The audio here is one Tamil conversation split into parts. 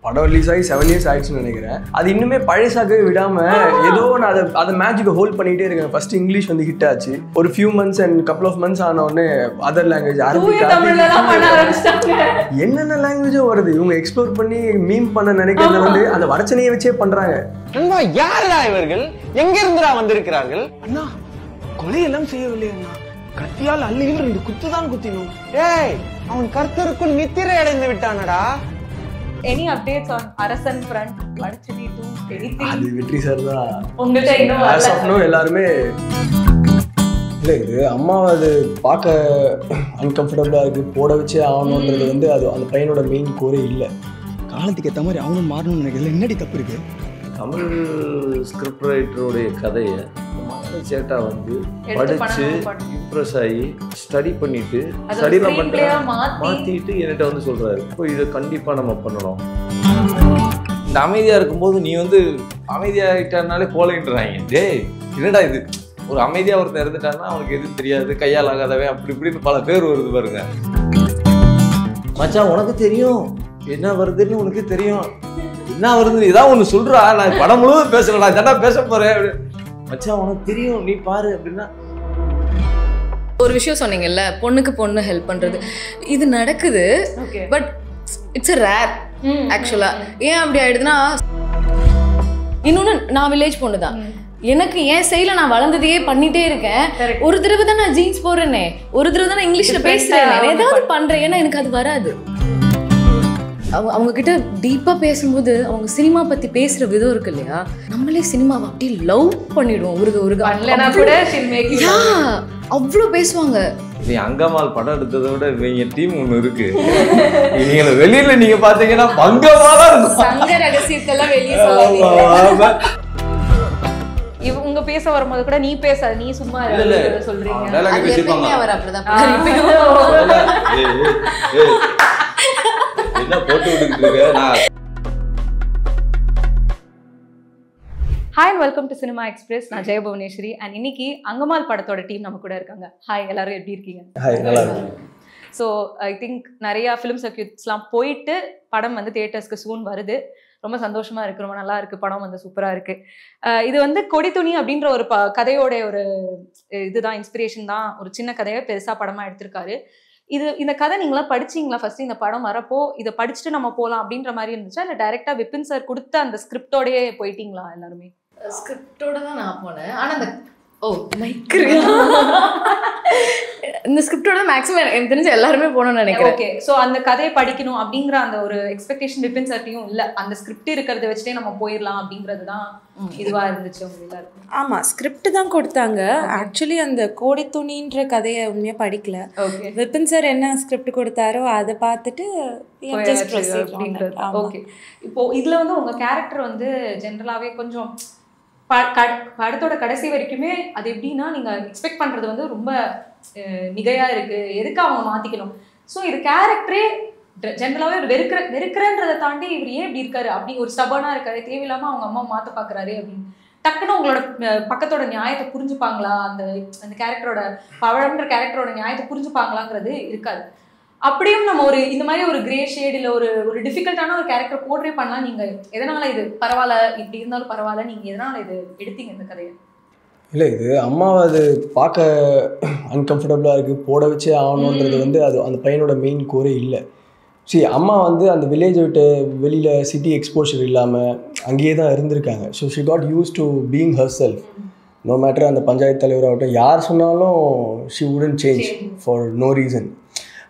படம் ரிலீஸ் ஆகி 7 years ஆயிடுச்சுன்னு நினைக்கிறேன். அது இன்னுமே பழசாகவே விடாமல் ஏதோ நான் அதை மேஜிக்கை ஹோல்ட் பண்ணிகிட்டே இருக்கேன். ஃபர்ஸ்ட் இங்கிலீஷ் வந்து ஹிட் ஆச்சு. ஒரு few months and couple of months ஆனவுடனே அதர் லாங்குவேஜ் என்னென்ன லாங்குவேஜும் வருது. இவங்க எக்ஸ்ப்ளோர் பண்ணி மீம் பண்ண நினைக்கிறத வந்து அந்த வடச்சனையை வச்சே பண்றாங்க. யாரா இவர்கள்? எங்க இருந்துடா வந்திருக்கிறார்கள்? அண்ணா கொலையெல்லாம் செய்யவில்லை அண்ணா, கத்தியால் அள்ளியில் 2 குத்துதான் குத்தினோம். ஏய், அவன் கர்த்தருக்குள் நித்திரை அடைந்து விட்டானடா. Any updates on Arasan front? Madachidi 2 anything? அது வெற்றி சார் தான். உங்கள்ட்ட இன்னும் as of now எல்லாருமே இல்லை. இது அம்மாவை அது பார்க்க அன்கம்ஃபர்டபுளாக இருக்குது, போட வச்சே ஆகணுன்றது வந்து அது அந்த பையனோட மெயின் கோரே இல்லை. காலத்துக்கு ஏற்ற மாதிரி அவனும் மாறணும்னு நினைக்கிறதுல என்னடி தப்பு இருக்கு? தமிழ் ஸ்கிரிப்ட் ரைட்டருடைய கதையை சேட்டா வந்து படிச்சு இம்ப்ரெஸ் ஆகி ஸ்டடி பண்ணிட்டு ஸ்டடிலாம் மாற்றிட்டு என்கிட்ட வந்து சொல்கிறாரு, இப்போ இதை கண்டிப்பாக நம்ம பண்ணணும். இந்த அமைதியாக இருக்கும்போது நீ வந்து அமைதியாகிட்டாருனாலே கோலைன்றாங்க. டேய் என்னடா இது, ஒரு அமைதியாக ஒருத்தர் இருந்துட்டாருன்னா அவனுக்கு எதுவும் தெரியாது, கையால் ஆகாதவே அப்படி இப்படின்னு பல பேர் வருது பாருங்க. மச்சான் உனக்கு தெரியும் என்ன வருதுன்னு, உனக்கு தெரியும் என்ன வருதுன்னு இதான் ஒன்று சொல்கிறா. நான் படம் முழுவதும் பேசலடா, இதெல்லாம் பேச போகிறேன் அப்படி. மச்சான் உனக்கு தெரியும் நீ பாரு அப்படின்னா. ஒரு விஷயம் சொன்னீங்கல்ல, பொண்ணுக்கு பொண்ணு ஹெல்ப் பண்றது, இது நடக்குது. பட் இட்ஸ் a rare ஆக்சுவலா. ஏன் அப்படி ஆயிடுதுன்னா, இன்னொன்னு நான் வில்லேஜ் பொண்ணு தான், எனக்கு ஏன் சைடில் நான் வளர்ந்ததையே பண்ணிட்டே இருக்கேன். ஒரு தடவை தான் நான் ஜீன்ஸ் போடுறேனே, ஒரு தடவை தான் நான் இங்கிலீஷ்ல பேசுறேன், ஏதாவது பண்றேன், ஏன்னா எனக்கு அது வராது. அவங்க கிட்ட டீப்பா பேசும்போது அவங்க சினிமா பத்தி பேசுற விதம் இருக்கு இல்லையா, நம்மளே சினிமாவை அப்படியே லவ் பண்ணிடுவோம். அவ்வளோ பேசுவாங்க. நீ அங்கமால் படம் எடுத்ததை விட இவங்க டீம் ஒன்று இருக்கு. நீங்க வெளியில நீங்க பாத்தீங்கன்னா அங்கமாலா இருக்கும். சங்க ரகசியத்தெல்லாம் வெளியே சொல்லுவாங்க. இவங்க பேச வரும்போது கூட நீ பேசாத, நீ சும்மா சொல்றீங்க. அவர் அப்படிதான் என்ன போட்டு விட்டுருக்க. Hi and welcome to cinema express. நான் ஜெய புவனேஸ்வரி அண்ட் இன்னைக்கு அங்கமால் படத்தோட டீம் நம்ம கூட இருக்காங்க. ஹாய், எல்லாரும் எப்படி இருக்கீங்க? ஹாய், நல்லா இருக்கு. ஸோ ஐ திங்க் நிறையா ஃபிலிம் சர்க்கியூட்ஸ்லாம் போயிட்டு படம் வந்து தியேட்டர்ஸ்க்கு சூன் வருது. ரொம்ப சந்தோஷமா இருக்கு, ரொம்ப நல்லா இருக்கு, படம் வந்து சூப்பரா இருக்கு. இது வந்து கொடி துணி அப்படின்ற ஒரு கதையோட ஒரு இதுதான், இன்ஸ்பிரேஷன் தான். ஒரு சின்ன கதையை பெருசா படமா எடுத்திருக்காரு. இந்த கதை நீங்களாம் படிச்சீங்களா? ஃபர்ஸ்ட் இந்த படம் வரப்போ இதை படிச்சுட்டு நம்ம போகலாம் அப்படின்ற மாதிரி இருந்துச்சா, இல்லை டைரக்டா விபின் சார் கொடுத்த அந்த ஸ்கிரிப்டோடயே போயிட்டீங்களா எல்லாருமே? ஸ்கிரிப்டோட தான் நான் போனேன். ஆனா அந்த இந்த ஸ்கிரிப்டோட மேக்ஸிமம் எனக்கு தெரிஞ்ச எல்லாருமே போகணும்னு நினைக்கிறேன். ஓகே, ஸோ அந்த கதையை படிக்கணும் அப்படிங்கிற அந்த ஒரு எக்ஸ்பெக்டேஷன் விபின் சார்ட்டையும் இல்லை, அந்த ஸ்கிரிப்ட் இருக்கிறத வச்சுட்டே நம்ம போயிடலாம் அப்படிங்கிறது தான் இதுவா இருந்துச்சு உங்களுக்கு எல்லாருக்கும்? ஆமா, ஸ்கிரிப்ட் தான் கொடுத்தாங்க. ஆக்சுவலி அந்த கோடி துணின்ற கதையை உண்மையா படிக்கல. விபின் சார் என்ன ஸ்கிரிப்ட் கொடுத்தாரோ அதை பார்த்துட்டு அப்படின்றது. ஓகே, இப்போ இதுல வந்து உங்க கேரக்டர் வந்து ஜென்ரலாவே கொஞ்சம் படத்தோட கடைசி வரைக்குமே அது எப்படின்னா, நீங்க எக்ஸ்பெக்ட் பண்றது வந்து ரொம்ப மிகையா இருக்கு, எதுக்கு அவங்க மாத்திக்கணும். ஸோ இது கேரக்டரே ஜென்ரலாவே வெறுக்கிறன்றதை தாண்டி இவர் ஏன் இப்படி இருக்காரு, அப்படி ஒரு ஸ்டபர்னா இருக்காரு, தேவையில்லாம அவங்க அம்மா மாத்த பாக்குறாரு அப்படின்னு டக்குன்னு உங்களோட பக்கத்தோட நியாயத்தை புரிஞ்சுப்பாங்களா, அந்த கேரக்டரோட பவழம்ன்ற கேரக்டரோட நியாயத்தை புரிஞ்சுப்பாங்களாங்கிறது இருக்காது. அப்படியும் நம்ம ஒரு இந்த மாதிரி ஒரு கிரே ஷேட் இல்லை ஒரு டிஃபிகல்ட்டான ஒரு கேரக்டர் போர்ட்ரே பண்ணலாம். நீங்க எதனால இது பரவாயில்ல, இப்படி இருந்தாலும் பரவாயில்ல, நீங்க எதனால இது எடுத்தீங்க இந்த கதையை? இல்லை, இது அம்மாவை அது பார்க்க அன்கம்ஃபர்டபுளாக இருக்குது, போட வச்சே ஆகணுன்றது வந்து அது அந்த பையனோட மெயின் கோரே இல்லை. சரி, அம்மா வந்து அந்த வில்லேஜை விட்டு வெளியில் சிட்டி எக்ஸ்போஷர் இல்லாமல் அங்கேயே தான் இருந்திருக்காங்க. So she got used to being her self. No matter அந்த பஞ்சாயத்து தலைவராகட்டும் யார் சொன்னாலும் she wouldn't change for no reason.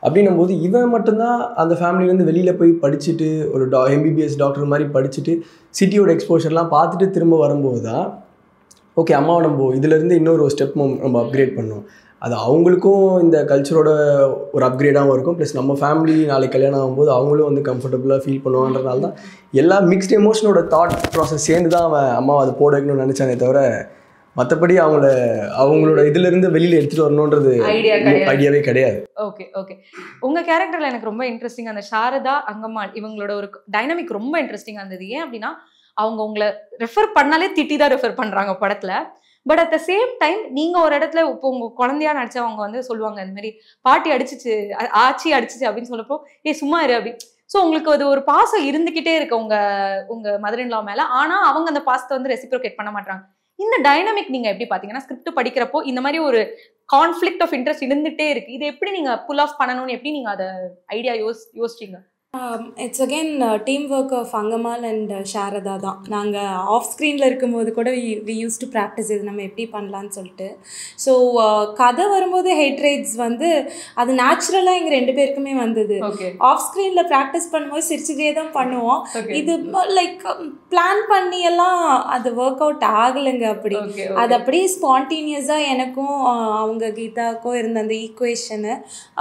அப்படின்னும் போது இவன் மட்டும்தான் அந்த ஃபேமிலியிலேருந்து வெளியில் போய் படிச்சுட்டு ஒரு எம்பிபிஎஸ் டாக்டர் மாதிரி படிச்சுட்டு சிட்டியோட எக்ஸ்போஷர்லாம் பார்த்துட்டு திரும்ப வரும்போது தான் ஓகே, அம்மாவை நம்ம இதிலேருந்து இன்னொரு ஸ்டெப் நம்ம அப்கிரேட் பண்ணோம். அது அவங்களுக்கும் இந்த கல்ச்சரோட ஒரு அப்கிரேடாகவும் இருக்கும். ப்ளஸ் நம்ம ஃபேமிலி நாளைக்கு கல்யாணம் ஆகும்போது அவங்களும் வந்து கம்ஃபர்டபுளாக ஃபீல் பண்ணுவான்றதுனால தான் எல்லா மிக்ஸ்ட் எமோஷனோட தாட் ப்ராசஸ் சேர்ந்து தான் அவன் அம்மாவை அதை போட வைக்கணும்னு நினச்சானே தவிர மற்றபடி அவங்களோட இதுலேருந்து வெளியில் எடுத்துகிட்டு வரணுன்றது ஐடியாவே கிடையாது. ஓகே ஓகே, உங்கள் கேரக்டரில் எனக்கு ரொம்ப இன்ட்ரெஸ்டிங் அந்த சாரதா அங்கம்மாள் இவங்களோட ஒரு டைனமிக் ரொம்ப இன்ட்ரெஸ்டிங்காக இருந்தது. ஏன் அப்படின்னா, அவங்க உங்களை ரெஃபர் பண்ணாலே திட்டி தான் ரெஃபர் பண்ணுறாங்க படத்தில். But at the same time நீங்கள் ஒரு இடத்துல இப்போ உங்கள் குழந்தையா நடிச்சவங்க வந்து சொல்லுவாங்க, இந்த மாதிரி பாட்டி அடிச்சிச்சு, ஆச்சி அடிச்சிச்சு அப்படின்னு சொல்லப்போ சும்மா இரு அப்படி. ஸோ உங்களுக்கு அது ஒரு பாசம் இருந்துகிட்டே இருக்கு உங்க மதர் இன் லா மேல. ஆனா அவங்க அந்த பாசத்தை வந்து ரெசிப்ரோகேட் பண்ண மாட்டாங்க. இந்த டைனமிக் நீங்க எப்படி பாத்தீங்கன்னா ஸ்கிரிப்ட் படிக்கிறப்போ இந்த மாதிரி ஒரு கான்ஃபிளிக்ட் ஆஃப் இன்ட்ரெஸ்ட் இருந்துட்டே இருக்கு, இது எப்படி நீங்க புல் ஆஃப் பண்ணணும்னு எப்படி நீங்க அதை ஐடியா யோசிச்சீங்க? It's again team work of Angamaly and Sharada தான். நாங்கள் ஆஃப் ஸ்க்ரீனில் இருக்கும்போது கூட வி யூஸ் டு ப்ராக்டிஸ் இது நம்ம எப்படி பண்ணலான்னு சொல்லிட்டு. ஸோ கதை வரும்போது ஹெட் ரேட்ஸ் வந்து அது நேச்சுரலாக எங்கள் 2 பேருக்குமே வந்தது. ஆஃப் ஸ்க்ரீனில் ப்ராக்டிஸ் பண்ணும்போது சிரிச்சுட்டே தான் பண்ணுவோம். இது லைக் பிளான் பண்ணியெல்லாம் அது ஒர்க் அவுட் ஆகலைங்க. அப்படி அது அப்படியே ஸ்பான்டீனியஸாக எனக்கும் அவங்க கீதாவுக்கும் இருந்த அந்த ஈக்குவேஷனு,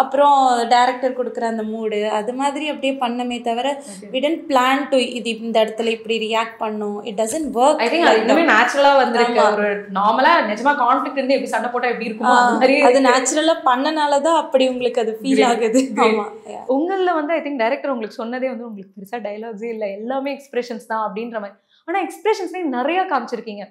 அப்புறம் டைரக்டர் கொடுக்குற அந்த மூடு, அது மாதிரி அப்படியே பண்ணமே தவிர we didn't plan to இது இந்த இடத்துல இப்படி ரியாக்ட் பண்ணோம். it doesn't work. I think அது இன்னுமே நேச்சுரலா வந்திருக்கு. ஒரு நார்மலா நிஜமா கான்ஃப்ளிக்ட் இருந்து எப்படி சண்டை போட்டா எப்படி இருக்குமோ அந்த மாதிரி அது நேச்சுரலா பண்ணனால தான் அப்படி உங்களுக்கு அது ஃபீல் ஆகுது. ஆமா, உங்கள வந்து ஐ திங்க் டைரக்டர் உங்களுக்கு சொன்னதே வந்து உங்களுக்கு பெருசா டயலாக்ஸே இல்ல, எல்லாமே எக்ஸ்பிரஷன்ஸ் தான் அப்படின்ற மாதிரி. ஆனா எக்ஸ்பிரஷன்ஸ்லயே நிறைய காமிச்சிருக்கீங்க.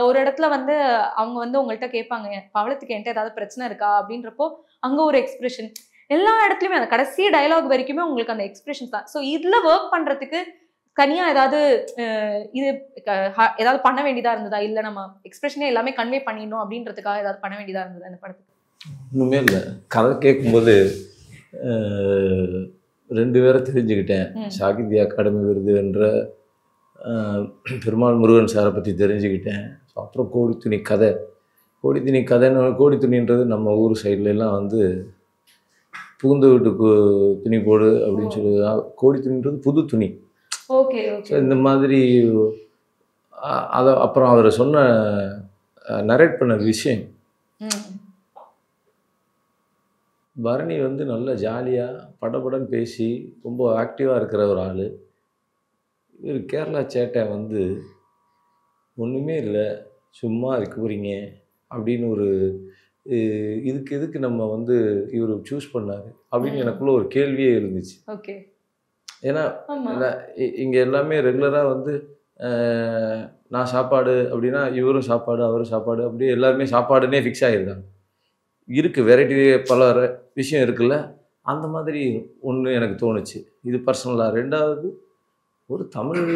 ஒரு இடத்துல வந்து அவங்க வந்து உங்கள்கிட்ட கேட்பாங்க பவளத்துக்கு என்கிட்ட ஏதாவது பிரச்சனை இருக்கா அப்படின்றப்போ அங்க ஒரு எக்ஸ்பிரஷன், எல்லா இடத்துலயுமே அந்த கடைசி டயலாக் வரைக்குமே உங்களுக்கு அந்த எக்ஸ்பிரஷன்ஸ் தான். ஸோ இதுல ஒர்க் பண்றதுக்கு தனியா ஏதாவது இது ஏதாவது பண்ண வேண்டியதா இருந்ததா, இல்ல நம்ம எக்ஸ்பிரஷனே எல்லாமே கன்வே பண்ணிடணும் அப்படின்றதுக்காக ஏதாவது பண்ண வேண்டியதா இருந்ததா இந்த படத்துக்கு? ஒன்றுமே இல்லை, கதை கேட்கும்போது 2 பேரை தெரிஞ்சுக்கிட்டேன். சாகித்ய அகாடமி விருது என்ற பெருமாள் முருகன் சாரை பற்றி தெரிஞ்சுக்கிட்டேன். ஸோ அப்புறம் கோடித்துணி கதைன்னு கோடித்துணின்றது நம்ம ஊர் சைட்லலாம் வந்து புகுந்த வீட்டுக்கு துணி போடு அப்படின்னு சொல்லுவா. கோடி துணின்றது புது துணி. ஓகே. ஸோ இந்த மாதிரி அதை அப்புறம் அவர் சொன்ன நரேட் பண்ண விஷயம், பரணி வந்து நல்ல ஜாலியாக படபடன்னு பேசி ரொம்ப ஆக்டிவாக இருக்கிற ஒரு ஆள். இவர் கேரளா சேட்டை வந்து ஒன்றுமே இல்லை சும்மா இருக்க போகிறீங்க அப்படின்னு ஒரு எதுக்கு நம்ம வந்து இவர் சூஸ் பண்ணாரு அப்படின்னு எனக்குள்ள ஒரு கேள்வியே இருந்துச்சு. ஓகே. ஏன்னா இங்கே எல்லாமே ரெகுலராக வந்து நான் சாப்பாடு அப்படின்னா இவரும் சாப்பாடு அவரும் சாப்பாடு அப்படியே எல்லாருமே சாப்பாடுன்னே ஃபிக்ஸ் ஆகிருக்காங்க. இருக்குது வெரைட்டி பல விஷயம் இருக்குல்ல, அந்த மாதிரி ஒன்று எனக்கு தோணுச்சு. இது பர்சனலாக. 2வது, ஒரு தமிழ்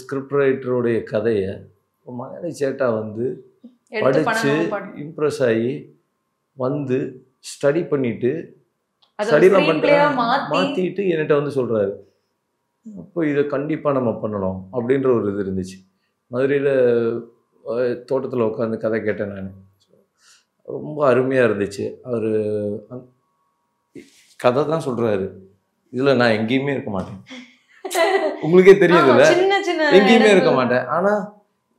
ஸ்கிரிப்ட் ரைட்டருடைய கதையை மலையாளி சேட்டா வந்து படித்து இம்ப்ரெஸ் ஆகி வந்து ஸ்டடி பண்ணிவிட்டு ஸ்டடிலாம் மாற்றிட்டு என்கிட்ட வந்து சொல்கிறாரு, அப்போ இதை கண்டிப்பாக நம்ம பண்ணணும் அப்படின்ற ஒரு இது இருந்துச்சு. மதுரையில் தோட்டத்தில் உட்காந்து கதை கேட்டேன் நான். ரொம்ப அருமையாக இருந்துச்சு. அவர் கதை தான் சொல்கிறாரு, இதில் நான் எங்கேயுமே இருக்க மாட்டேன், உங்களுக்கே தெரியுதுல்ல, எங்கேயுமே இருக்க மாட்டேன். ஆனால்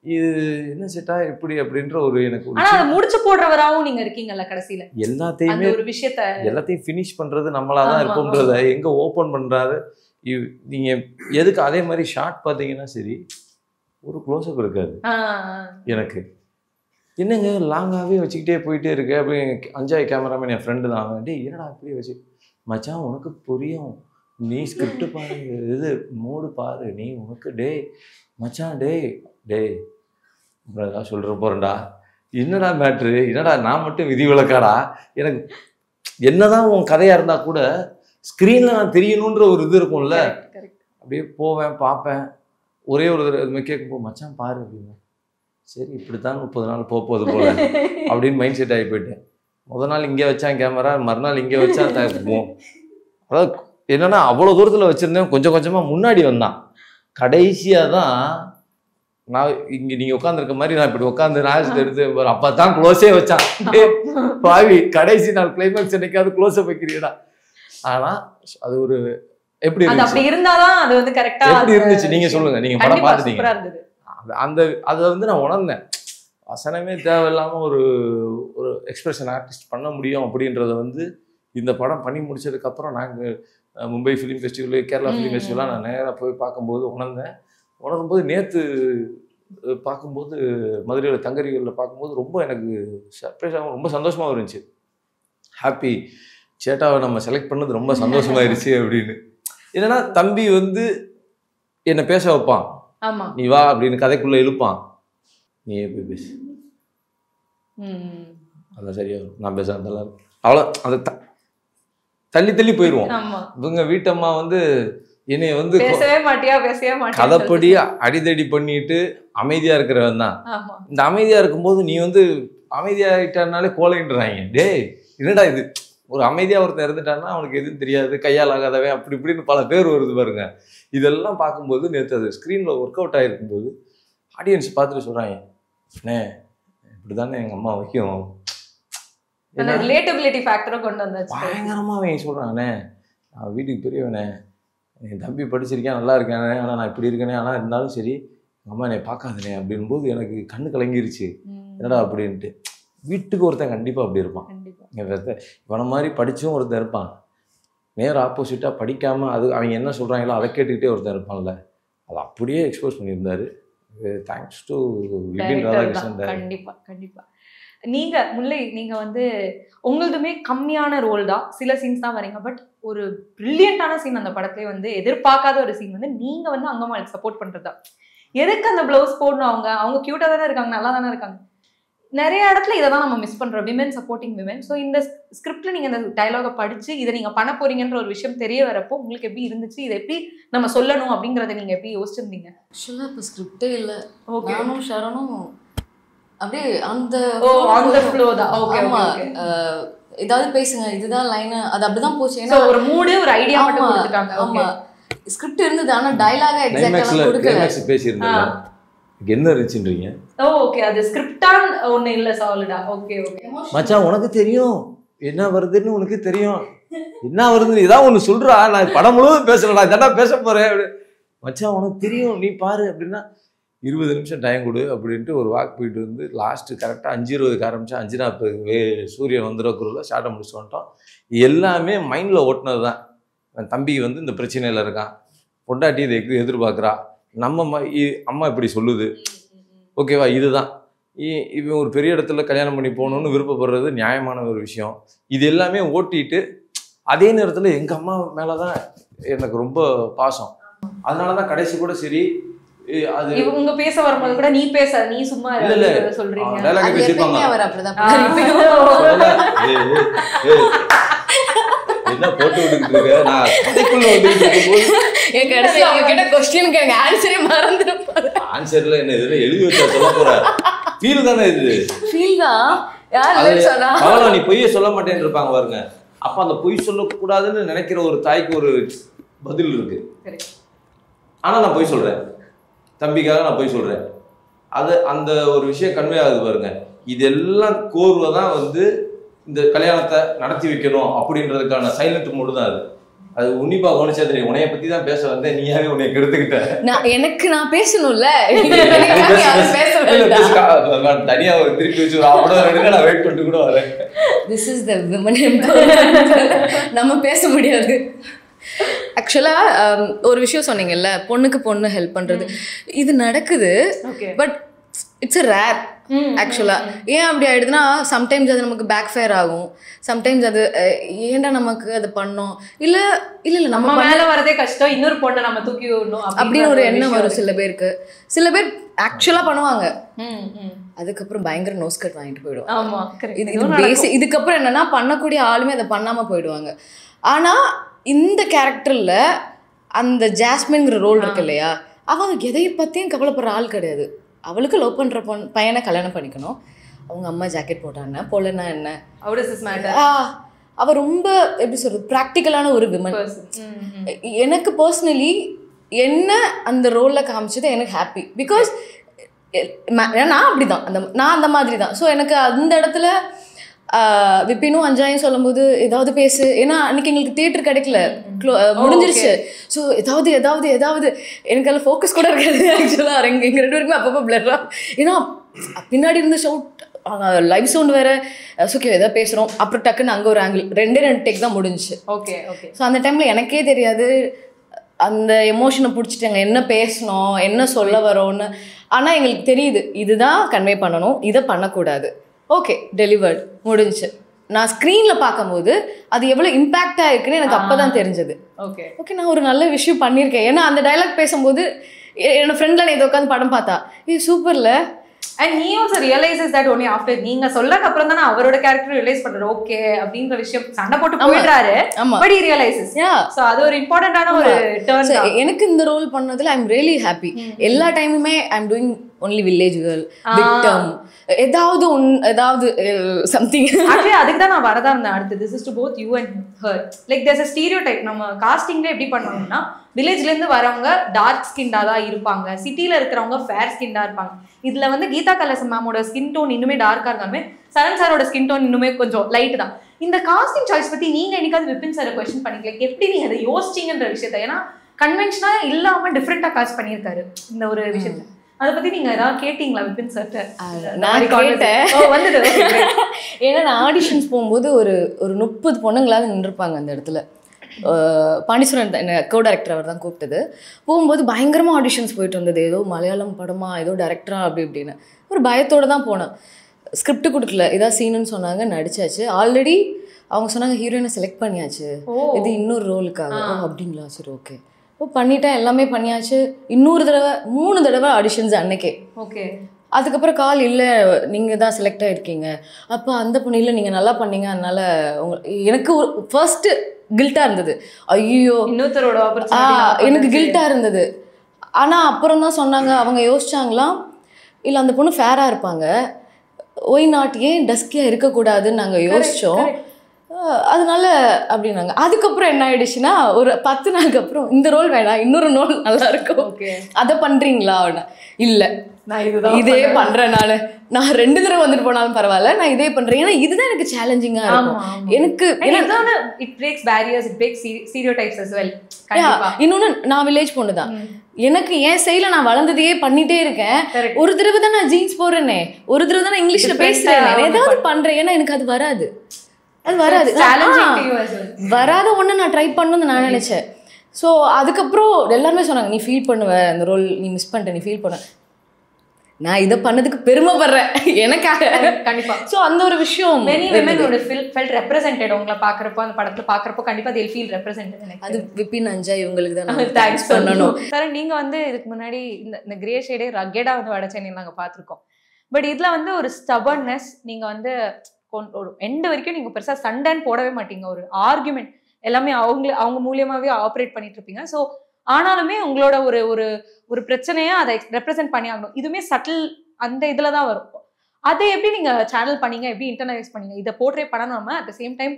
இது என்ன செட்டா எப்படி அப்படின்ற ஒரு எனக்கு முடிச்சு போடுறவராகவும் நீங்க இருக்கீங்கல்ல கடைசியில. எல்லாத்தையுமே ஒரு விஷயத்தை எல்லாத்தையும் ஃபினிஷ் பண்றது நம்மளாதான் இருப்போம்ன்றத எங்க ஓப்பன் பண்றாரு. நீங்க எதுக்கு அதே மாதிரி ஷார்ட் பார்த்தீங்கன்னா சரி, ஒரு க்ளோஸ்அப் இருக்காது. எனக்கு என்னங்க லாங்காகவே வச்சுக்கிட்டே போயிட்டே இருக்கு அப்படின்னு அஞ்சாய் கேமராமேன் என் ஃப்ரெண்டு தான். அவன் டே என்னடா அப்படியே வச்சு மச்சான் உனக்கு புரியும், நீ ஸ்கிரிப்ட் பாரு, இது மூடு பாரு, நீ உனக்கு டே மச்சான் டே அப்புறம் சொல்கிற போகிறேன்டா, என்னடா மேட்ரு, என்னடா நான் மட்டும் விதி விளக்காடா, எனக்கு என்னதான் உன் கதையாக இருந்தால் கூட ஸ்க்ரீனில் நான் தெரியணுன்ற ஒரு இது இருக்கும்ல. அப்படியே போவேன் பார்ப்பேன், ஒரே ஒரு இதுமாதிரி கேட்கும்போது மச்சான் பாரு அப்படின்னு, சரி இப்படித்தான் 30 நாள் போகுது போல அப்படின்னு மைண்ட் செட் ஆகி போயிட்டேன். முதல் நாள் இங்கே வச்சான் கேமரா, மறுநாள் இங்கே வச்சா போவோம். அதாவது என்னன்னா அவ்வளோ தூரத்தில் வச்சுருந்தேன், கொஞ்சம் கொஞ்சமாக முன்னாடி வந்தான். கடைசியாக தான் நான் இங்கே நீங்கள் உட்காந்துருக்க மாதிரி நான் இப்படி உட்காந்து நான் எடுத்து அப்போ தான் க்ளோஸே வச்சான். பாவி கடைசி நாள் கிளைமேக்ஸ் என்னைக்காவது க்ளோஸை வைக்கிறீடா. ஆனால் அது ஒரு எப்படி இருந்துச்சு நீங்கள் சொல்லுங்கள், நீங்கள் படம் பார்த்துட்டீங்க. அந்த அதை வந்து நான் உணர்ந்தேன், வசனமே தேவையில்லாமல் ஒரு எக்ஸ்பிரஷன் ஆர்டிஸ்ட் பண்ண முடியும் அப்படின்றத வந்து இந்த படம் பண்ணி முடிச்சதுக்கப்புறம் நாங்கள் Mumbai film festival, Kerala film ஃபெஸ்டிவலாக நான் நேராக போய் பார்க்கும்போது உணரும்போது நேற்று பார்க்கும்போது மதுரையில் தங்கரிகளில் பார்க்கும்போது ரொம்ப எனக்கு சர்ப்ரைஸாகவும் ரொம்ப சந்தோஷமாகவும் இருந்துச்சு. ஹாப்பி சேட்டாவை நம்ம செலக்ட் பண்ணது ரொம்ப சந்தோஷமாயிருச்சு அப்படின்னு. என்னன்னா தம்பி வந்து என்னை பேச வைப்பான், நீ வா அப்படின்னு கதைக்குள்ளே இழுப்பான், நீ போய் பேசு, அதான் சரியா நான் பேச அதெல்லாம் அவ்வளோ அதை தள்ளி போயிடுவோம். இவங்க வீட்டம்மா வந்து என்னை வந்து பேசவே மாட்டியா கதைப்படி அடிதடி பண்ணிட்டு அமைதியா இருக்கிறவன் தான். ஆமா. இந்த அமைதியா இருக்கும்போது நீ வந்து அமைதியாகிட்டானாலே கோலைன்றாங்க. டேய் என்னடா இது, ஒரு அமைதியா ஒருத்தன் இருந்துட்டான்னா அவனுக்கு எதுவும் தெரியாது, கையால் ஆகாதவன், அப்படி இப்படின்னு பல பேர் வருது பாருங்க. இதெல்லாம் பார்க்கும்போது நேற்று அது ஸ்க்ரீனில் ஒர்க் அவுட் ஆகிருக்கும்போது ஆடியன்ஸ் பார்த்துட்டு சொல்கிறாங்க, அண்ணே இப்படி தானே எங்கள் அம்மா வைக்கும். ரிலேட்டபிலிட்டி ஃபேக்டரை கொண்டு வந்தாச்சு. பயங்கரமாக அவன் சொல்கிறானே, நான் வீட்டுக்கு பெரியவனே, என் தம்பி படிச்சிருக்கேன், நல்லா இருக்கானே, ஆனால் நான் இப்படி இருக்கேனே, ஆனால் இருந்தாலும் சரி எங்கள் அம்மா என்னை பார்க்காதனே அப்படின்போது எனக்கு கண்ணு கலங்கிருச்சு. என்னடா அப்படின்ட்டு. வீட்டுக்கு ஒருத்தன் கண்டிப்பாக அப்படி இருப்பான். இவனை மாதிரி படித்தும் ஒருத்தன் இருப்பான், நேர் ஆப்போசிட்டாக படிக்காமல் அது அவங்க என்ன சொல்கிறாங்களோ அதை கேட்டுக்கிட்டே ஒருத்தன் இருப்பான்ல, அதை அப்படியே எக்ஸ்போஸ் பண்ணியிருந்தாரு. Thanks to Vipin Radhakrishnan. கண்டிப்பாக முல்லை நீங்க வந்து உங்களுதுமே கம்மியான ரோல் தான், சில சீன்ஸ் தான் வரீங்க. பட் ஒரு பிரில்லியண்டான சீன் அந்த படத்துல வந்து எதிர்பார்க்காத ஒரு சீன் வந்து நீங்க வந்து அங்கம்மாளுக்கு சப்போர்ட் பண்றதா. எதுக்கு அந்த பிளவுஸ் போடணும், அவங்க கியூட்டா தானே இருக்காங்க, நல்லா தானே இருக்காங்க. நிறைய இடத்துல இதை தான் நம்ம மிஸ் பண்றோம், விமென் சப்போர்ட்டிங் விமென். ஸோ இந்த ஸ்கிரிப்ட்ல நீங்க இந்த டைலாகை படிச்சு இதை நீங்க பண்ண போறீங்கன்ற ஒரு விஷயம் தெரிய வரப்போ உங்களுக்கு எப்படி இருந்துச்சு, இதை எப்படி நம்ம சொல்லணும் அப்படிங்கறத நீங்க எப்படி யோசிச்சிருந்தீங்க? ஆக்சுவலா இப்போ ஸ்கிரிப்டே இல்லை, நானும் ஷரணும் அப்படியே அந்த ஃப்ளோ தான். ஓகே ஆமா, ஏதாவது பேசுங்க, இதுதான் லைன், அது அப்படிதான் போச்சு. ஏன்னா ஒரு மூடு, ஒரு ஐடியா மட்டும் கொடுத்துட்டாங்க. ஆமா, ஸ்கிரிப்ட் இருந்தது, ஆனா டயலாக எக்ஸாக்ட்டா கொடுக்கல. பேசியிருந்தாங்க என்ன இருந்துச்சுன்றீங்க? ஓகே, அது ஸ்கிரிப்டான் ஒண்ணு இல்ல, சாலிடா. ஓகே மச்சான் உனக்கு தெரியும் என்ன வருதுன்னு, உனக்கு தெரியும் என்ன வருதுன்னு ஏதாவது ஒன்று சொல்றா, நான் படம் முழுவதும் பேசலடா, இதெல்லாம் பேச போறேன். மச்சான் உனக்கு தெரியும், நீ பாரு அப்படின்னா 20 நிமிஷம் டைம் கொடு அப்படின்ட்டு ஒரு வாக் போயிட்டு வந்து லாஸ்ட்டு கரெக்டாக 5:20 ஆரம்பித்தா 5:40 சூரியன் வந்துடக்குள்ள ஷார்ட்டை முடிச்சு வந்துட்டோம். எல்லாமே மைண்டில் ஓட்டினது தான். என் தம்பி வந்து இந்த பிரச்சனையில் இருக்கான், பொண்டாட்டி இதை எதிர்பார்க்குறா, நம்ம அம்மா இப்படி சொல்லுது, ஓகேவா, இதுதான் இவன் ஒரு பெரிய இடத்துல கல்யாணம் பண்ணி போகணுன்னு விருப்பப்படுறது நியாயமான ஒரு விஷயம். இது எல்லாமே ஓட்டிட்டு அதே நேரத்தில் எங்கள் அம்மா மேலே தான் எனக்கு ரொம்ப பாசம். அதனால தான் கடைசி கூட சரி அது இவங்க பேச வரும்போது கூட நீ பேச, நீ சும்மா இல்ல சொல்றீங்க, டயலாக் பேசிப்பாங்க. அவர் அப்படிதான் என்ன போட்டு விட்டுட்டு இருக்க, நான் கதைக்குள்ள வந்துட்டு இருக்கும்போது என் கடைசி அவங்க கிட்ட क्वेश्चन கேங்க ஆன்சரே மறந்துருப்பாரு. ஆன்சர்ல என்ன இதெல்லாம் எழுதி வச்சா சொல்ல போற, ஃபீல் தானே இது, ஃபீல் தான். யார் சொன்னா அவள நீ பொய்யே சொல்ல மாட்டேன்னு இருப்பாங்க பாருங்க. அப்ப அந்த பொய் சொல்லக்கூடாதுன்னு நினைக்கிற ஒரு தாய்க்கு ஒரு பதில் இருக்கு. ஆனா நான் பொய் சொல்றேன், தம்பிக்காக நான் போய் சொல்கிறேன், அது அந்த ஒரு விஷயம் கன்வே ஆகுது பாருங்க. இதெல்லாம் கோர்வை தான் வந்து இந்த கல்யாணத்தை நடத்தி வைக்கணும் அப்படின்றதுக்கான சைலண்ட் மோடு தான் அது. அது உன்னிப்பா கவனிச்சா தெரியும். உன்னைய பற்றி தான் பேச வந்தேன், நீயாவே உன்னை கெடுத்துக்கிட்ட. நான் பேசணும்ல, தனியா ஒரு திருப்பி வச்சு அப்படியே எடுக்க நான் வெயிட் பண்ணிட்டு கூட வரேன். This is the women empowerment. நம்ம பேச முடியாது. ஆக்சுவலாக ஒரு விஷயம் சொன்னீங்கல்ல, பொண்ணுக்கு பொண்ணு ஹெல்ப் பண்ணுறது, இது நடக்குது. பட் இட்ஸ் அ ரேர் ஆக்சுவலாக. ஏன் அப்படி ஆகிடுதுன்னா, சம்டைம்ஸ் அது நமக்கு பேக் ஃபயர் ஆகும், சம்டைம்ஸ் அது ஏன்டா நமக்கு அது பண்ணோம், இல்லை இல்லை இல்லை நம்ம மேலே வரதே கஷ்டம், இன்னொரு பொண்ணை நம்ம தூக்கி விடணும் அப்படின்னு ஒரு எண்ணம் வரும் சில பேருக்கு. சில பேர் ஆக்சுவலாக பண்ணுவாங்க, அதுக்கப்புறம் பயங்கர நோஸ்கட் வாங்கிட்டு போயிடுவாங்க. இது பேசிக். இதுக்கப்புறம் என்னன்னா, பண்ணக்கூடிய ஆளுமே அதை பண்ணாமல் போயிடுவாங்க. ஆனால் இந்த கேரக்டரில் அந்த ஜாஸ்மின்ங்கிற ரோல் இருக்கு இல்லையா, அவங்க எதையை பற்றியும் கவலைப்படுற ஆள் கிடையாது. அவளுக்கு லவ் பண்ணுற பையனை கல்யாணம் பண்ணிக்கணும், அவங்க அம்மா ஜாக்கெட் போட்டான்னா போலன்னா என்ன, அவள் ரொம்ப எப்படி சொல்கிறது, ப்ராக்டிக்கலான ஒரு விமன். எனக்கு பர்சனலி என்ன அந்த ரோலில் காமிச்சது எனக்கு ஹாப்பி. பிகாஸ் நான் அப்படி தான், நான் அந்த மாதிரி தான். ஸோ எனக்கு அந்த இடத்துல விப்பினும் அஞ்சாயும் சொல்லும் போது ஏதாவது பேசு, ஏன்னா அன்றைக்கி எங்களுக்கு தியேட்டர் கிடைக்கல, முடிஞ்சிருச்சு. ஸோ ஏதாவது எனக்கு அதில் ஃபோக்கஸ் கூட இருக்காது ஆக்சுவலாக. எங்கள் 2 பேருக்குமே அப்பப்போ பிளர்ரா, ஏன்னா பின்னாடி இருந்து ஷவுட், லைவ் சவுண்ட் வேறு. ஓகே எதாவது பேசுகிறோம், அப்புறம் டக்குன்னு அங்கே ஒரு ஆங்கிள், 2 டேக் தான் முடிஞ்சிச்சு. ஓகே. ஸோ அந்த டைமில் எனக்கே தெரியாது, அந்த எமோஷனை பிடிச்சிட்டாங்க, என்ன பேசணும், என்ன சொல்ல வரோன்னு. ஆனால் எங்களுக்கு தெரியுது இதுதான் கன்வே பண்ணணும், இதை பண்ணக்கூடாது. ஓகே, டெலிவர்ட், முடிஞ்சு. நான் ஸ்க்ரீனில் பார்க்கும்போது அது எவ்வளோ இம்பேக்டாக இருக்குன்னு எனக்கு அப்போ தான் தெரிஞ்சது. ஓகே நான் ஒரு நல்ல விஷயம் பண்ணியிருக்கேன். ஏன்னா அந்த டைலாக் பேசும்போது என்னோடய ஃப்ரெண்டில் நான் இதை உட்காந்து படம் பார்த்தா, சூப்பரில் And he also realizes that only after நீங்க சொல்லக்கு அப்புறம் தான அவரோட கேரக்டர் ரியலைஸ் பண்றாரு ஓகே அப்படிங்கற விஷயம் சண்டை போட்டு போயிடுறாரு but he realizes so அது ஒரு இம்பார்ட்டன்ட்டான ஒரு டர்ன் தான் எனக்கு இந்த ரோல் பண்ணதுல I'm really happy எல்லா டைமுமே I'm doing only village girl victim ஏதாவது something actually அதுக்கு தான் நான் வரதா இருந்தேன் அடுத்து this is to both you and her like there's a stereotype நம்ம காஸ்டிங்ல எப்படி பண்ணுவாங்கன்னா வில்லேஜ்ல இருந்து வரவங்க டார்க் ஸ்கின்டா தான் இருப்பாங்க சிட்டில இருக்கிறவங்க ஃபேர் ஸ்கின்டா இருப்பாங்க இதுல வந்து கீதா கலசம் மேமோட ஸ்கின் டோன் இன்னுமே டார்க்கா இருக்காலுமே சரண் சாரோட ஸ்கின் டோன் இன்னுமே கொஞ்சம் லைட் தான் இந்த காஸ்டிங் சாய்ஸ் பத்தி நீங்க என்னைக்காவது விபின் சாரை क्वेश्चन பண்ணிக்கலாம் எப்படி நீங்க அதை யோசிச்சீங்கன்ற விஷயத்தை ஏன்னா கன்வென்ஷனா இல்லாம டிஃபரெண்டா காஸ்ட் பண்ணியிருக்காரு இந்த ஒரு விஷயத்தை அதை பத்தி நீங்க ஏதாவது கேட்டீங்களா விபின் சார்ட்ட நான் கேட்டேன் ஏன்னா நான் ஆடிஷன்ஸ் போகும்போது ஒரு 30 பொண்ணுங்களாவது நின்றுருப்பாங்க அந்த இடத்துல பாண்டீஸ்வரன் கோ டைரக்டர் அவர் தான் கூப்பிட்டது போகும்போது பயங்கரமாக ஆடிஷன்ஸ் போயிட்டு வந்தது ஏதோ மலையாளம் படமா ஏதோ டைரக்டரா அப்படி இப்படின்னு ஒரு பயத்தோடு தான் போனேன் ஸ்கிரிப்ட் கொடுக்கல இதான் சீனுன்னு சொன்னாங்க நடிச்சாச்சு ஆல்ரெடி அவங்க சொன்னாங்க ஹீரோயினை செலக்ட் பண்ணியாச்சு இது இன்னொரு ரோலுக்காக அப்படிங்களா சரி ஓகே பண்ணிட்டேன் எல்லாமே பண்ணியாச்சு இன்னொரு தடவை 3 தடவை ஆடிஷன்ஸ் அன்னைக்கே ஓகே அதுக்கப்புறம் கால் இல்லை நீங்கள் தான் செலக்ட் ஆகிருக்கீங்க அப்போ அந்த பொண்ணு இல்லை நீங்கள் நல்லா பண்ணீங்க அதனால எனக்கு ஒரு ஃபர்ஸ்ட்டு கில்ட்டாக இருந்தது ஐயோ இன்னொருத்தரோட எனக்கு கில்ட்டாக இருந்தது ஆனால் அப்புறம் தான் சொன்னாங்க அவங்க யோசிச்சாங்களாம் இல்லை அந்த பொண்ணு ஃபேராக இருப்பாங்க ஒய் நாட் ஏன் டஸ்கியாக இருக்கக்கூடாதுன்னு நாங்கள் யோசித்தோம் அதனால அப்படின்னாங்க அதுக்கப்புறம் என்ன ஆயிடுச்சுன்னா ஒரு 10 நாளுக்கு அப்புறம் இந்த ரோல் வேணாம் இன்னொரு ரோல் நல்லா இருக்கும் அதை பண்றீங்களா அப்படின்னா இல்லை நான் இதே பண்றேன் நான் 2 தடவை வந்துட்டு போனாலும் பரவாயில்ல நான் இதே பண்றேன் ஏன்னா இதுதான் எனக்கு சேலஞ்சிங்கா இருக்கும் எனக்கு it breaks barriers it breaks stereotypes as well இன்னொன்னு நான் வில்லேஜ் பொண்ணு தான் எனக்கு என் சைடுல நான் வளர்ந்ததையே பண்ணிட்டே இருக்கேன் ஒரு தடவை தான் நான் ஜீன்ஸ் போடுறேனே ஒரு தடவை தான் நான் இங்கிலீஷ்ல பேசுறேன் ஏதாவது பண்றேன் ஏன்னா எனக்கு அது வராது வராத ஒண்ணு நான் ட்ரை பண்ணணும்னு நான் நினைச்சேன் ஸோ அதுக்கப்புறம் எல்லாருமே சொன்னாங்க நீ ஃபீல் பண்ணுவ இந்த ரோல் நீ மிஸ் பண்ணிட்ட நீ ஃபீல் பண்ண நான் இதை பண்ணதுக்கு பெருமைப்படுறேன் எனக்காக கண்டிப்பா ஸோ அந்த ஒரு விஷயம் many women would felt represented உங்களை பார்க்கறப்போ அந்த படத்துல பார்க்கறப்போ கண்டிப்பா they'll feel represented அது விபின் அஞ்சா இவங்களுக்கு தான் தேங்க்ஸ் பண்ணணும் சார் நீங்க வந்து இதுக்கு முன்னாடி இந்த கிரே ஷேடே ரக்கெடா வந்து வட சென்னையில் நாங்க பார்த்துருக்கோம் பட் இதுல வந்து ஒரு ஸ்டபர்னஸ் நீங்க வந்து ஒரு எண்ட் வரைக்கும் நீங்க பெருசா சண்டைன்னு போடவே மாட்டீங்க ஒரு ஆர்குமெண்ட் எல்லாமே அவங்க மூலியமாவே ஆப்ரேட் பண்ணிட்டு இருப்பீங்க ஸோ ஆனாலுமே உங்களோட ஒரு ஒரு ஒரு பிரச்சனையை அதை ரெப்ரசென்ட் பண்ணி ஆகணும் இதுவுமே சட்டில் அந்த இதுல தான் வரும் அதை எப்படி நீங்க சேனல் பண்ணீங்க எப்படி இன்டர்னலைஸ் பண்ணீங்க இதை போர்ட்ரே பண்ணாம அட் த சேம் டைம்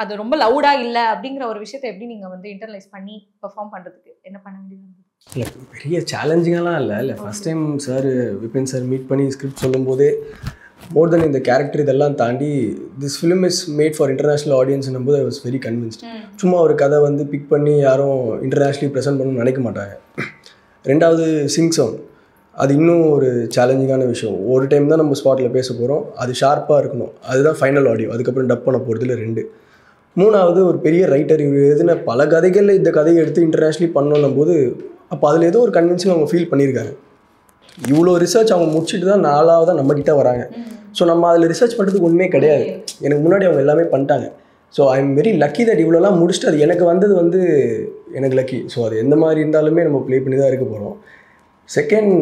அது ரொம்ப லவுடா இல்லை அப்படிங்கிற ஒரு விஷயத்தை எப்படி நீங்க வந்து இன்டர்னலைஸ் பண்ணி பெர்ஃபார்ம் பண்றதுக்கு என்ன பண்ண வேண்டியது இல்லை பெரிய சேலஞ்சிங்கெல்லாம் இல்லை first time sir Vipin sir meet பண்ணி ஸ்கிரிப்ட் சொல்லும் போதே மோர் தென் இந்த கேரக்டர் இதெல்லாம் தாண்டி this film is made for international ஆடியன்ஸ்னும் போது ஐ வாஸ் வெரி கன்வின்ஸ்ட் சும்மா ஒரு கதை வந்து பிக் பண்ணி யாரும் இன்டர்நேஷ்னலி ப்ரெசென்ட் பண்ணணும்னு நினைக்க மாட்டாங்க ரெண்டாவது சிங் சவுண்ட் அது இன்னும் ஒரு சேலஞ்சிங்கான விஷயம் ஒரு டைம் தான் நம்ம ஸ்பாட்டில் பேச போகிறோம் அது ஷார்ப்பாக இருக்கணும் அதுதான் ஃபைனல் ஆடியோ அதுக்கப்புறம் டப் பண்ண போகிறதுல 2 மூணாவது ஒரு பெரிய ரைட்டர் இவர் எழுதின பல கதைகளில் இந்த கதையை எடுத்து இன்டர்நேஷ்னலி பண்ணணும் போது அப்போ அதில் ஏதோ ஒரு கன்வின்சிங் அவங்க ஃபீல் பண்ணியிருக்காங்க இவ்வளோ ரிசர்ச் அவங்க முடிச்சுட்டு தான் 4ஆவதாக நம்மக்கிட்ட வராங்க ஸோ நம்ம அதில் ரிசர்ச் பண்ணுறதுக்கு ஒன்றுமே கிடையாது எனக்கு முன்னாடி அவங்க எல்லாமே பண்ணிட்டாங்க so I am very lucky that இவ்வளோலாம் முடிச்சுட்டு அது எனக்கு வந்தது வந்து எனக்கு லக்கி ஸோ அது எந்த மாதிரி இருந்தாலுமே நம்ம ப்ளே பண்ணி தான் இருக்க போகிறோம் செகண்ட்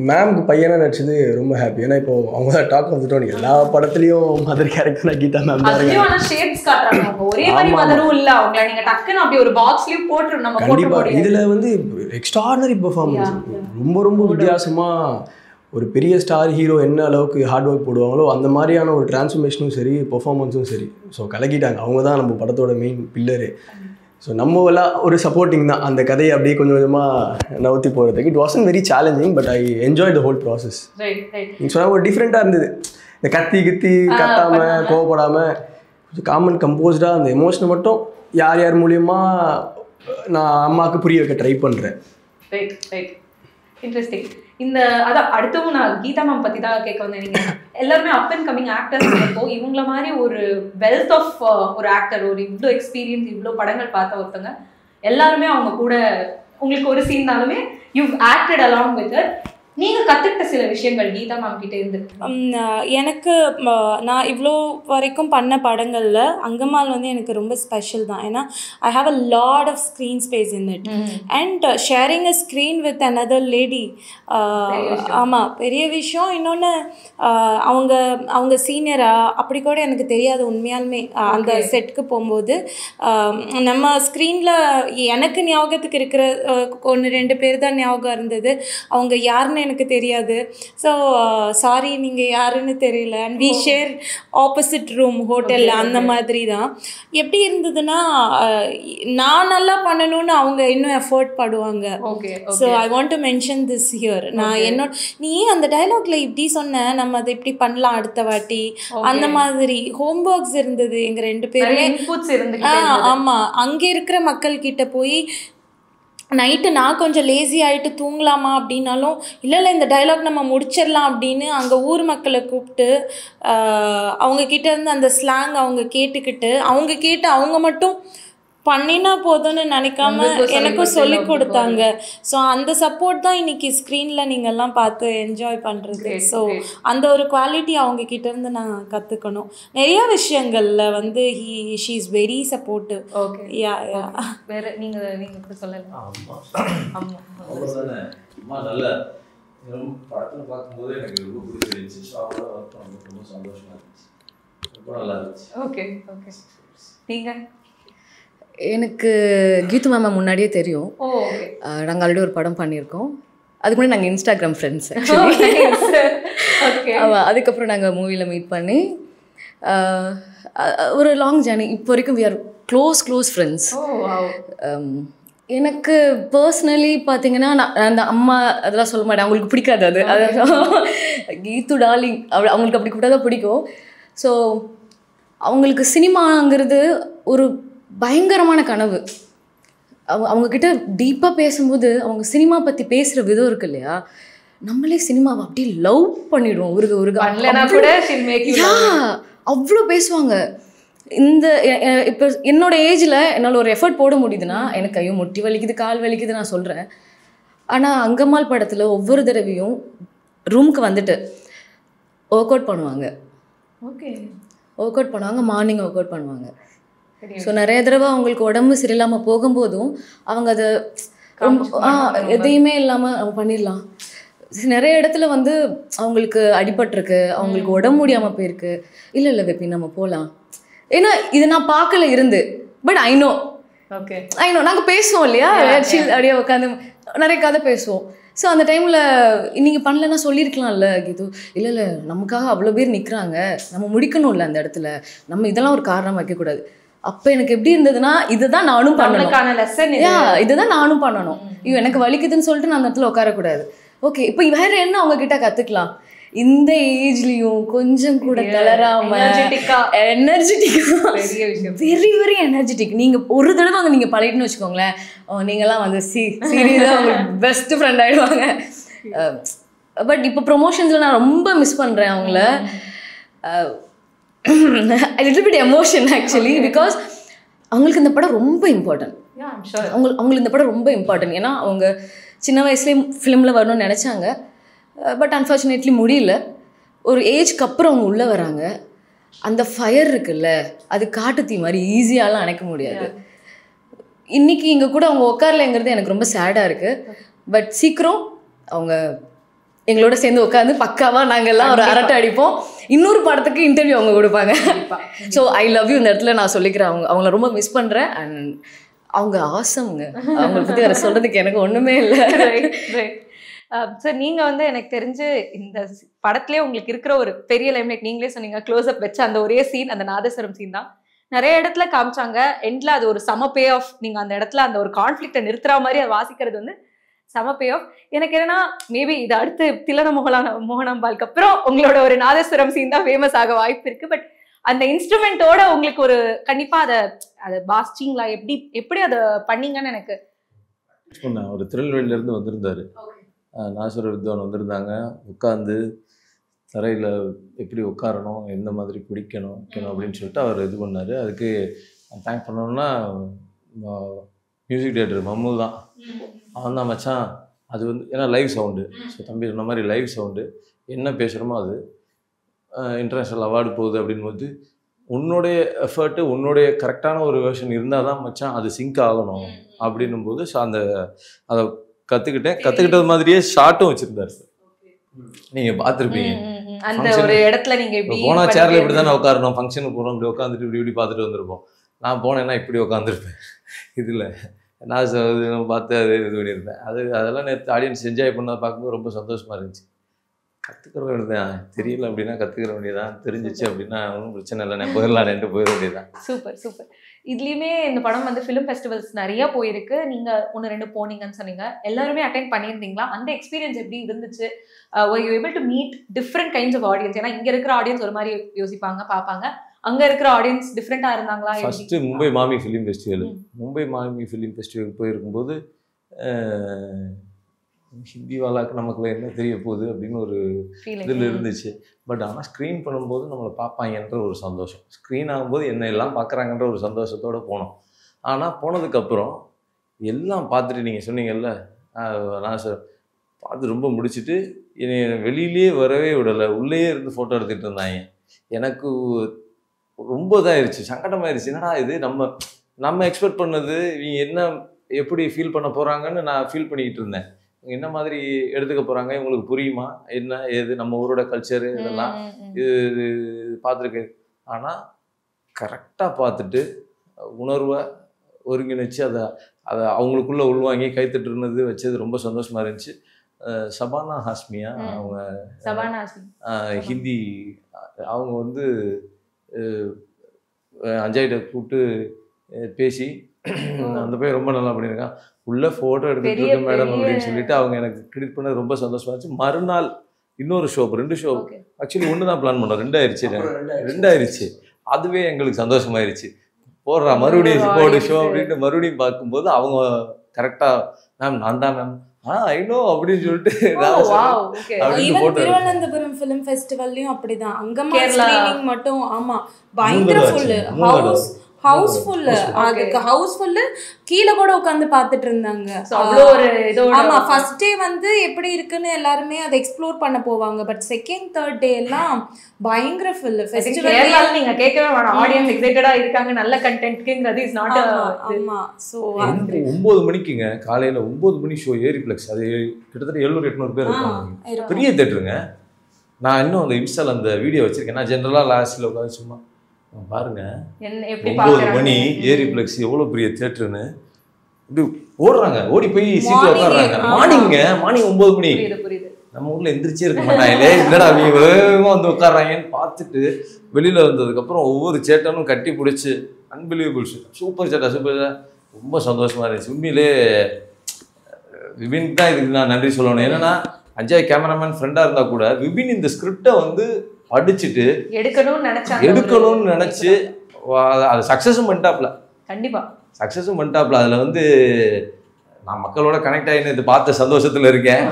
மேம்க்கு பையனாக நடிச்சது ரொம்ப ஹாப்பி ஏன்னா இப்போ அவங்க தான் டாக் வந்துட்டோம் எல்லா படத்துலையும் மதர் கேரக்டர் கீதா மேம் கண்டிப்பாக இதில் வந்து எக்ஸ்ட்ராடனரி பெர்ஃபார்மன்ஸ் ரொம்ப ரொம்ப வித்தியாசமாக ஒரு பெரிய ஸ்டார் ஹீரோ என்ன அளவுக்கு ஹார்ட் ஒர்க் போடுவாங்களோ அந்த மாதிரியான ஒரு டிரான்ஸ்ஃபர்மேஷனும் சரி பெர்ஃபார்மன்ஸும் சரி ஸோ கலக்கிட்டாங்க அவங்க தான் நம்ம படத்தோட மெயின் பில்லரு ஸோ நம்ம எல்லாம் ஒரு சப்போர்ட்டிங் தான் அந்த கதையை அப்படியே கொஞ்சம் கொஞ்சமாக நவுத்தி போகிறதுக்கு it Vasan very challenging but I enjoy the whole process நீங்கள் சொன்னால் ஒரு டிஃப்ரெண்ட்டாக இருந்தது இந்த கத்தி கத்தாமல் கோவப்படாமல் கொஞ்சம் காமன் கம்போஸ்டாக அந்த எமோஷனை மட்டும் யார் மூலியமாக நான் அம்மாவுக்கு புரிய வைக்க ட்ரை பண்ணுறேன் இன்ட்ரெஸ்டிங் இந்த அதான் அடுத்தவும் நான் கீதா மேம் பத்தி தான் கேட்க வந்தேன் நீங்க எல்லாருமே அப் அண்ட் கமிங் ஆக்டர்ஸ் இருக்கோ இவங்கள மாதிரி ஒரு வெல்த் ஆஃப் ஒரு ஆக்டர் ஒரு இவ்வளோ எக்ஸ்பீரியன்ஸ் இவ்வளோ படங்கள் பார்த்த ஒருத்தங்க எல்லாருமே அவங்க கூட உங்களுக்கு ஒரு சீன்னாலுமே யூ ஆக்டட் அலாங் வித் நீங்கள் கற்றுக்கிட்ட சில விஷயங்கள் கீதா மேம் கிட்டே இருந்து? எனக்கு நான் இவ்வளோ வரைக்கும் பண்ண படங்களில் அங்கம்மாள் வந்து எனக்கு ரொம்ப ஸ்பெஷல் தான். ஏன்னா I have a lot of screen space in it and sharing a screen with another lady. ஆமாம், பெரிய விஷயம். இன்னொன்று அவங்க சீனியரா அப்படி கூட எனக்கு தெரியாது உண்மையாலுமே. அந்த செட்டுக்கு போகும்போது நம்ம ஸ்க்ரீனில் எனக்கு ஞாபகத்துக்கு இருக்கிற 1-2 பேர் தான் ஞாபகம் இருந்தது. அவங்க யாருன்னு எனக்கு தெரியாது. ஸோ சாரி, நீங்கள் யாருன்னு தெரியல. And we share opposite room ஹோட்டலில். அந்த மாதிரி தான். எப்படி இருந்ததுன்னா நான் நல்லா பண்ணணும்னு அவங்க இன்னும் எஃபோர்ட் படுவாங்க. So I want to mention this here. நான் நீ அந்த டைலாக்ல இப்படி சொன்ன, நம்ம அதை இப்படி பண்ணலாம் அடுத்த வாட்டி, அந்த மாதிரி ஹோம்ஒர்க்ஸ் இருந்தது எங்கள் 2 பேருமே. ஆமாம், அங்கே இருக்கிற மக்கள் கிட்ட போய் நைட்டு நான் கொஞ்சம் லேசி ஆகிட்டு தூங்கலாமா அப்படின்னாலும் இல்லை இந்த டைலாக் நம்ம முடிச்சிடலாம் அப்படின்னு அங்கே ஊர் மக்களை கூப்பிட்டு அவங்கக்கிட்ட இருந்து அந்த ஸ்லாங் அவங்க கேட்டுக்கிட்டு அவங்க மட்டும் பண்ணினா போதும்னு நினைக்காம எனக்கும் சொல்லி கொடுத்தாங்க. ஸோ அந்த சப்போர்ட் தான் இன்னைக்கு ஸ்க்ரீனில் நீங்கள்லாம் பார்த்து என்ஜாய் பண்ணுறது. ஸோ அந்த ஒரு குவாலிட்டி அவங்கக்கிட்ட இருந்து நான் கற்றுக்கணும். நிறையா விஷயங்களில் வந்து she is very supportive. Okay, yeah வேறு நீங்கள் சொல்லலாம். நல்ல படத்தில் பார்க்கும்போது எனக்கு ரொம்ப பிடிச்சிருந்துச்சு. ஸோ அவங்களோட ஒர்க் பண்ணுறது ரொம்ப சந்தோஷமாக இருந்துச்சு, ரொம்ப நல்லா இருந்துச்சு. ஓகே ஓகே, நீங்கள்? எனக்கு கீது மேம் முன்னாடியே தெரியும். நாங்கள் ஆல்ரெடி ஒரு படம் பண்ணியிருக்கோம். அதுக்கு முன்னாடி நாங்கள் இன்ஸ்டாகிராம் ஃப்ரெண்ட்ஸ். அதுக்கப்புறம் நாங்கள் மூவியில் மீட் பண்ணி ஒரு லாங் ஜேர்னி. இப்போ வரைக்கும் வி ஆர் க்ளோஸ் ஃப்ரெண்ட்ஸ். எனக்கு பர்சனலி பார்த்தீங்கன்னா நான் அந்த அம்மா அதெல்லாம் சொல்ல மாட்டேன், அவங்களுக்கு பிடிக்காது. அது கீது டார்லிங் அவங்களுக்கு அப்படி கூப்பிட்டா தான் பிடிக்கும். ஸோ அவங்களுக்கு சினிமாங்கிறது ஒரு பயங்கரமான கனவு. அவங்கக்கிட்ட டீப்பாக பேசும்போது அவங்க சினிமா பற்றி பேசுகிற விதம் இருக்கு இல்லையா, நம்மளே சினிமாவை அப்படியே லவ் பண்ணிவிடுவோம். அவ்வளோ பேசுவாங்க. இப்போ என்னோட ஏஜில் என்னால் ஒரு எஃபர்ட் போட முடியுதுன்னா எனக்கு ஐயோ முட்டி வலிக்குது, கால் வலிக்குது நான் சொல்கிறேன். ஆனால் அங்கம்மாள் படத்தில் ஒவ்வொரு தடவையும் ரூமுக்கு வந்துட்டு ஒர்க் அவுட் பண்ணுவாங்க. ஒர்க் அவுட் பண்ணுவாங்க, மார்னிங் ஒர்க் அவுட் பண்ணுவாங்க. ஸோ நிறைய தடவை அவங்களுக்கு உடம்பு சரியில்லாமல் போகும்போதும் அவங்க அதை எதையுமே இல்லாமல் அவங்க பண்ணிடலாம். நிறைய இடத்துல வந்து அவங்களுக்கு அடிபட்டிருக்கு, அவங்களுக்கு உடம்பு முடியாமல் போயிருக்கு. இல்லை வெப்பி நம்ம போகலாம். ஏன்னா இது நான் பார்க்கல இருந்து, பட் ஐ நோ நாங்கள் பேசுவோம் இல்லையா, அப்படியே உட்காந்து நிறைய கதை பேசுவோம். ஸோ அந்த டைமில் நீங்கள் பண்ணலன்னா சொல்லியிருக்கலாம்ல கீது. இல்லை நமக்காக அவ்வளோ பேர் நிற்கிறாங்க, நம்ம முடிக்கணும்ல அந்த இடத்துல, நம்ம இதெல்லாம் ஒரு காரணம் வைக்கக்கூடாது. அப்போ எனக்கு எப்படி இருந்ததுன்னா இதுதான் நானும் பண்ணணும், இதுதான் நானும் பண்ணணும். ஐயோ எனக்கு வலிக்குதுன்னு சொல்லிட்டு நான் அந்த இடத்துல உட்காரக்கூடாது. ஓகே, இப்போ வேற என்ன அவங்க கிட்ட கற்றுக்கலாம்? இந்த ஏஜ்லேயும் கொஞ்சம் கூட தளராம எனர்ஜெட்டிக்கா, வெரி வெரி எனர்ஜெட்டிக். நீங்கள் ஒரு தடவை அங்கே நீங்கள் பழகிட்டுன்னு வச்சுக்கோங்களேன், நீங்கள்லாம் வந்து சீரியஸாக உங்களுக்கு பெஸ்ட் ஃப்ரெண்ட் ஆகிடுவாங்க. பட் இப்போ ப்ரொமோஷன்ஸில் நான் ரொம்ப மிஸ் பண்ணுறேன் அவங்கள. a little bit emotion actually because அவங்களுக்கு இந்த படம் ரொம்ப இம்பார்ட்டன்ட். அவங்களுக்கு இந்த படம் ரொம்ப இம்பார்ட்டன்ட். ஏன்னா அவங்க சின்ன வயசுலேயே ஃபிலிமில் வரணும்னு நினச்சாங்க, பட் அன்ஃபார்ச்சுனேட்லி முடியல. ஒரு ஏஜ்க்கு அப்புறம் அவங்க உள்ளே வராங்க. அந்த ஃபயர் இருக்குல்ல, அது காட்டுத்தீ மாதிரி ஈஸியாலாம் அணைக்க முடியாது. இன்றைக்கி இங்கே கூட அவங்க உட்காரலைங்கிறது எனக்கு ரொம்ப சேடாக இருக்குது. பட் சீக்கிரம் அவங்க எங்களோட சேர்ந்து உட்காந்து பக்காவாக நாங்கள்லாம் ஒரு அரட்டை அடிப்போம். இன்னொரு படத்துக்கு இன்டர்வியூ அவங்க கொடுப்பாங்க. ஸோ ஐ லவ் யூ இந்த இடத்துல நான் சொல்லிக்கிறேன். அவங்கள ரொம்ப மிஸ் பண்ணுறேன். அண்ட் அவங்க ஆசம்ங்க, அவங்கள பற்றி வேறு சொல்கிறதுக்கு எனக்கு ஒன்றுமே இல்லை. சார் நீங்கள் வந்து எனக்கு தெரிஞ்சு இந்த படத்துலேயே உங்களுக்கு இருக்கிற ஒரு பெரிய லைம்லைட், நீங்களே சொன்னீங்க க்ளோஸ்அப் வச்சு அந்த ஒரே சீன், அந்த நாதஸ்வரம் சீன் தான் நிறைய இடத்துல காமிச்சாங்க. எண்டில் அது ஒரு சம பே ஆஃப். நீங்கள் அந்த இடத்துல அந்த ஒரு கான்ஃப்ளிக்டை நிறுத்துற மாதிரி அதை வாசிக்கிறது வந்து சம பே ஆஃப். எனக்கு என்னன்னா மேபி இது அடுத்து திலன மோகனாம்பாலுக்கு அப்புறம் உங்களோட ஒரு நாதஸ்வரம் சீன் தான் ஃபேமஸ் ஆக வாய்ப்பு இருக்கு. பட் அந்த இன்ஸ்ட்ருமெண்ட்டோட உங்களுக்கு ஒரு கண்டிப்பாக அதை வாசிச்சிங்களா, எப்படி அதை பண்ணீங்கன்னு எனக்கு ஒரு திருநெல்வேலியிலேருந்து வந்திருந்தாரு, நாசுர வித்வான் வந்திருந்தாங்க. உட்காந்து தரையில் எப்படி உட்காரணும், எந்த மாதிரி பிடிக்கணும் அப்படின்னு சொல்லிட்டு அவர் இது பண்ணார். அதுக்கு தேங்க் பண்ணோன்னா மியூசிக் டைரக்டர் மம்மு தான். அவன் தான் மச்சான் அது வந்து ஏன்னா லைவ் சவுண்டு. ஸோ தம்பி சொன்ன மாதிரி லைவ் சவுண்டு என்ன பேசுகிறோமோ அது இன்டர்நேஷ்னல் அவார்டு போகுது அப்படின்போது உன்னுடைய எஃபர்ட்டு உன்னுடைய கரெக்டான ஒரு வெர்ஷன் இருந்தால் தான் மச்சான் அது சிங்க் ஆகணும் அப்படின்னும் போது அதை கற்றுக்கிட்டது மாதிரியே ஷார்ட்டும் வச்சுருந்தார் சார். நீங்கள் பார்த்துருப்பீங்க அந்த ஒரு இடத்துல நீங்கள் இப்படி போனால் சேரில் இப்படி தானே உட்காரணும், ஃபங்க்ஷனுக்கு போகிறோம் இப்படி உட்காந்துட்டு இப்படி பார்த்துட்டு வந்திருப்போம். நான் போனேன்னா இப்படி உட்காந்துருப்பேன். இதில் நான் பார்த்து அது இது பண்ணியிருப்பேன். அதெல்லாம் நேற்று ஆடியன்ஸ் என்ஜாய் பண்ணதை பார்க்கும்போது ரொம்ப சந்தோஷமாக இருந்துச்சு. கற்றுக்கிற வேண்டியதான், தெரியல அப்படின்னா கற்றுக்கிற வேண்டியதான், தெரிஞ்சிச்சு அப்படின்னா ஒன்றும் பிரச்சனை இல்லை, நான் போயிட வேண்டியதான். Super super. இதுலேயுமே இந்த படம் வந்து ஃபிலிம் ஃபெஸ்டிவல்ஸ் நிறைய போயிருக்கு. நீங்கள் 1-2 போனீங்கன்னு சொன்னீங்க, எல்லாருமே அட்டென்ட் பண்ணியிருந்தீங்களா? அந்த எக்ஸ்பீரியன்ஸ் எப்படி இருந்துச்சு? were you able to meet different kinds of audience? ஏன்னா இங்கே இருக்கிற ஆடியன்ஸ் ஒரு மாதிரி யோசிப்பாங்க பார்ப்பாங்க, அங்கே இருக்கிற ஆடியன்ஸ் டிஃப்ரெண்ட்டாக இருந்தாங்களா? ஃபஸ்ட்டு மும்பை மாமி ஃபிலிம் ஃபெஸ்டிவல் போயிருக்கும்போது ஹிந்தி வாலாக்கு நமக்குள்ள என்ன தெரிய போகுது அப்படின்னு ஒரு இதில் இருந்துச்சு. பட் ஆனால் ஸ்க்ரீன் பண்ணும்போது நம்மளை பார்ப்பாங்கன்ற ஒரு சந்தோஷம், ஸ்க்ரீன் ஆகும்போது என்ன எல்லாம் பார்க்குறாங்கன்ற ஒரு சந்தோஷத்தோடு போனோம். ஆனால் போனதுக்கப்புறம் எல்லாம் பார்த்துட்டு நீங்கள் சொன்னீங்கல்ல, நான் பார்த்து ரொம்ப முடிச்சுட்டு என்னை வெளியிலே வரவே விடலை, உள்ளேயே இருந்து ஃபோட்டோ எடுத்துகிட்டு இருந்தாங்க. எனக்கு ரொம்ப இதாகிடுச்சு, சங்கடமாயிருச்சு. என்னடா இது நம்ம எக்ஸ்பெக்ட் பண்ணது இவங்க என்ன எப்படி ஃபீல் பண்ண போகிறாங்கன்னு நான் ஃபீல் பண்ணிக்கிட்டு இருந்தேன். என்ன மாதிரி எடுத்துக்க போகிறாங்க, இவங்களுக்கு புரியுமா என்ன ஏது நம்ம ஊரோட கல்ச்சரு இதெல்லாம் இது பார்த்துருக்கு. ஆனால் கரெக்டாக பார்த்துட்டு உணர்வை ஒருங்கிணைச்சு அதை அவங்களுக்குள்ளே உள்வாங்கி கைத்தட்டு இருந்தது வச்சது ரொம்ப சந்தோஷமாக இருந்துச்சு. சபானா ஹாஸ்மியா அவங்க ஹிந்தி, அவங்க வந்து அஜய்கிட்ட கூப்பிட்டு பேசி அந்த போய் ரொம்ப நல்லா பண்ணியிருக்கான், உள்ள ஃபோட்டோ எடுத்துகிட்டு இருக்கேன் மேடம் அப்படின்னு சொல்லிட்டு அவங்க எனக்கு கிரெடிட் பண்ண ரொம்ப சந்தோஷமா இருந்துச்சு. மறுநாள் இன்னொரு ஷோ, 2 ஷோ ஆக்சுவலி 1 தான் பிளான் பண்ணோம், 2 ஆயிடுச்சு. அதுவே எங்களுக்கு சந்தோஷமாயிருச்சு. போடுறா மறுபடியும் போடு ஷோ அப்படின்ட்டு மறுபடியும் பார்க்கும்போது அவங்க கரெக்டாக மேம் நான் தான் மேம் ஐநோ அப்படின்னு சொல்லிட்டு திருவனந்தபுரம் ஃபிலிம் ஃபெஸ்டிவல்லையும் அப்படிதான், அங்கமா ஸ்கிரீனிங் மட்டும் ஆமா பயங்கர ஃபுல் ஹவுஸ்ஃபுல், அதுக்கு ஹவுஸ்ஃபுல் கீழே கூட உட்காந்து பார்த்துட்டு இருந்தாங்க. ஆமா ஃபர்ஸ்ட் டே வந்து எப்படி இருக்குன்னு எல்லாருமே அதை எக்ஸ்ப்ளோர் பண்ண போவாங்க, பட் செகண்ட் தேர்ட் டே எல்லாம் பயங்கர ஃபுல் ஃபெஸ்டிவல். நீங்க கேட்கவே வேணாம், ஆடியன்ஸ் எக்ஸைட்டடா இருக்காங்க நல்ல கண்டென்ட்க்குங்கிறது இஸ் நாட். ஆமா சோ 9 மணிக்குங்க காலையில 9 மணி ஷோ ஏரிப்ளெக்ஸ், அது கிட்டத்தட்ட 700-800 பேர் இருக்காங்க, பெரிய தேட்டருங்க. நான் இன்னும் அந்த இன்ஸ்டால அந்த வீடியோ வச்சிருக்கேன். நான் ஜென்ரலா லாஸ்ட்ல உட்காந்து சும்மா பாருங்க 9 மணி ஏரிப்ளெக்ஸ் எவ்வளோ பெரிய தியேட்டருன்னு இப்படி ஓடுறாங்க, ஓடி போய் சீட்டில் உட்காடுறாங்க. மார்னிங் 9 மணி. நம்ம ஊரில் எந்திரிச்சே இருக்க மாட்டாங்களே, இல்லைடா அவங்க வேகமாக வந்து உட்காடுறாங்கன்னு பார்த்துட்டு வெளியில் வந்ததுக்கப்புறம் ஒவ்வொரு சேட்டனும் கட்டி பிடிச்சி அன்பிலீவபிள் சூப்பர் சேட்டா ரொம்ப சந்தோஷமாக இருந்துச்சு. உண்மையிலே விபின் தான் இதுக்கு நான் நன்றி சொல்லணும். என்னன்னா அஜய் கேமராமேன் ஃப்ரெண்டாக இருந்தால் கூட விபின் இந்த ஸ்கிரிப்டை வந்து படிச்சுட்டு எடுக்கணும்னு நினைச்சு அது சக்சஸும் பண்ணிட்டாப்ல. கண்டிப்பா சக்சஸும் பண்ணிட்டாப்ல. அதுல வந்து நான் மக்களோட கனெக்ட் ஆகினு இது பார்த்த சந்தோஷத்துல இருக்கேன்,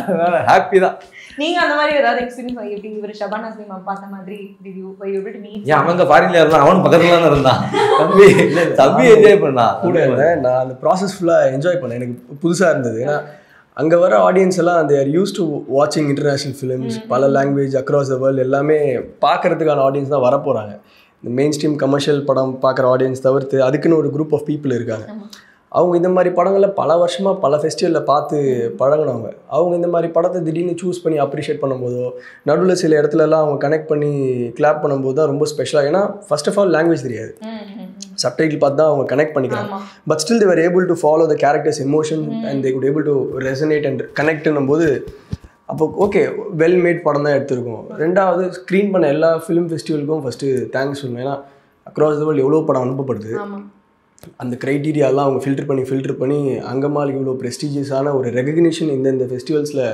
அதனால ஹாப்பி தான். நீங்க அந்த மாதிரி ஏதாவது எக்ஸ்பீரியன்ஸ் எப்படி இவர் ஷபானா ஹாஸ்மி பார்த்த மாதிரி அவங்க ஃபாரின்ல இருந்தான், அவன் பக்கத்துல தான் இருந்தான். தம்பி என்ஜாய் பண்ணா கூட நான் அந்த ப்ராசஸ் ஃபுல்லா என்ஜாய் பண்ணேன். எனக்கு புதுசா இருந்தது. ஏன்னா அங்கே வர ஆடியன்ஸ் எல்லாம் அந்த ஆர் யூஸ் டு வாட்சிங் இன்டர்நேஷ்னல் ஃபிலிம்ஸ், பல லாங்குவேஜ் அக்ராஸ் த வேர்ல்டு எல்லாமே பார்க்கறதுக்கான ஆடியன்ஸ் தான் வரப்போகிறாங்க. இந்த மெயின் ஸ்ட்ரீம் கமர்ஷியல் படம் பார்க்குற ஆடியன்ஸ் தவிர்த்து அதுக்குன்னு ஒரு குரூப் ஆஃப் பீப்புள் இருக்காங்க. அவங்க இந்த மாதிரி படங்களை பல வருஷமாக பல ஃபெஸ்டிவலில் பார்த்து பழகினவங்க. அவங்க இந்த மாதிரி படத்தை திடீர்னு சூஸ் பண்ணி அப்ரிஷியேட் பண்ணும்போதோ நடுவில் சில இடத்துலலாம் அவங்க கனெக்ட் பண்ணி கிளாப் பண்ணும்போது தான் ரொம்ப ஸ்பெஷலாக. ஏன்னா ஃபர்ஸ்ட் ஆஃப் ஆல் லாங்குவேஜ் தெரியாது, சப்டைட்டில் பார்த்து தான் அவங்க கனெக்ட் பண்ணிக்கிறாங்க. But still they were able to follow the characters' emotion and they could able to resonate and connectன்னும் போது அப்போ ஓகே வெல் மேட் படம் தான் எடுத்திருக்கோம். ரெண்டாவது ஸ்க்ரீன் பண்ண எல்லா ஃபிலிம் ஃபெஸ்டிவலுக்கும் ஃபஸ்ட்டு தேங்க்ஸ் சொல்லணும். ஏன்னா அக்ராஸ் த வேர்ல்டு எவ்வளோ படம் அனுப்பப்படுது, அந்த க்ரைட்டீரியாலாம் அவங்க ஃபில்டர் பண்ணி அங்கமால் இவ்வளோ ப்ரெஸ்டீஜியஸான ஒரு ரெகக்னிஷன் இந்த ஃபெஸ்டிவல்ஸில்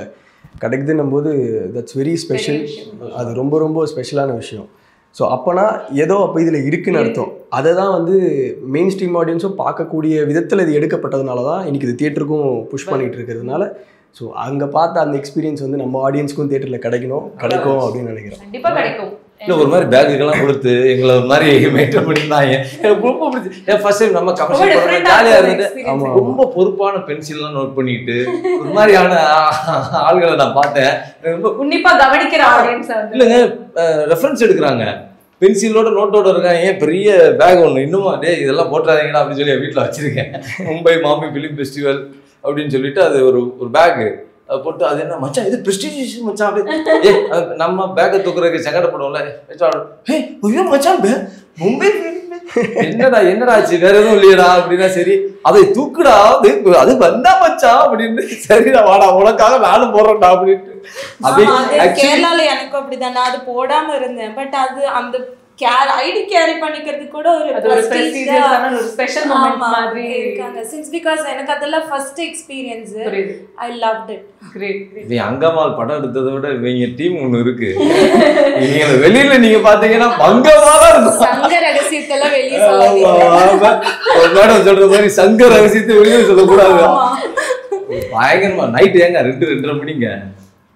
கிடைக்குதுன்னும் போது தட்ஸ் வெரி ஸ்பெஷல். அது ரொம்ப ரொம்ப ஸ்பெஷலான விஷயம். ஸோ அப்போனா ஏதோ அப்போ இதில் இருக்குன்னு அர்த்தம். அதை தான் வந்து மெயின் ஸ்ட்ரீம் ஆடியன்ஸும் பார்க்கக்கூடிய விதத்தில் இது எடுக்கப்பட்டதுனால தான் இன்றைக்கி இது தியேட்டருக்கும் புஷ் பண்ணிகிட்டு இருக்கிறதுனால ஸோ அங்கே பார்த்த அந்த எக்ஸ்பீரியன்ஸ் வந்து நம்ம ஆடியன்ஸ்க்கும் தியேட்டரில் கிடைக்கும் அப்படின்னு நினைக்கிறேன். கண்டிப்பாக கிடைக்கும். இல்லை ஒரு மாதிரி பேக்குக்கெல்லாம் கொடுத்து எங்களை ஒரு மாதிரி மெயின்டைன் பண்ணியிருந்தாங்க. எனக்கு ரொம்ப பிடிச்சி. ஏன் ஃபர்ஸ்ட் டைம் நம்ம கமர்ஷியல் படம் ஜாலியாக இருந்துட்டு ரொம்ப பொறுப்பான பென்சில்லாம் நோட் பண்ணிட்டு ஒரு மாதிரியான ஆள்களை நான் பார்த்தேன். ரொம்ப உன்னிப்பா கவனிக்கிற ஆடியன்ஸ். இல்லைங்க, ரெஃபரன்ஸ் எடுக்கிறாங்க, பென்சிலோட நோட்டோட இருக்காங்க. ஏன் பெரிய பேக் ஒன்று இன்னுமா டே இதெல்லாம் போட்டுறாதீங்களா அப்படின்னு சொல்லி வீட்டில் வச்சிருக்கேன். மும்பை மாமி ஃபிலிம் ஃபெஸ்டிவல் அப்படின்னு சொல்லிட்டு அது ஒரு பேக்கு அதை போட்டு அது என்ன மச்சான் இது ப்ரெஸ்டீஜ் மச்சான் அப்படி நம்ம பேக்கை தூக்குறதுக்கு சங்கடப்படுவோம்ல. ஐயோ மச்சான் மும்பை என்னடா ஆச்சு வேற எதுவும் இல்லையடா அப்படின்னா சரி அதை தூக்குடா அது வந்தா மச்சான் அப்படின்னு சரிடா வாடா உனக்காக நானும் போடுறேன்டா அப்படின்ட்டு. கேரளால எனக்கும் அப்படிதான். நான் அது போடாம இருந்தேன். பட் அது அந்த ஐடி கேரி பண்ணிக்கிறது கூட ஒரு ஸ்பெஷல் மொமெண்ட் மாதிரி இருக்காங்க. சின்ஸ் பிகாஸ் எனக்கு அதெல்லாம் first experience. I loved it. Great. இது அங்கமால் படம் எடுத்ததை விட இவங்க டீம் ஒன்று இருக்கு. நீங்க வெளியில நீங்க பாத்தீங்கன்னா பங்கமாதான் இருக்கும். சங்க ரகசியத்தெல்லாம் வெளியே சொல்லுவாங்க. ஒரு மேடம் சொல்ற மாதிரி சங்க ரகசியத்தை வெளியே சொல்லக்கூடாது. பயங்கரமா நைட் ஏங்க 2-2:30 மணிங்க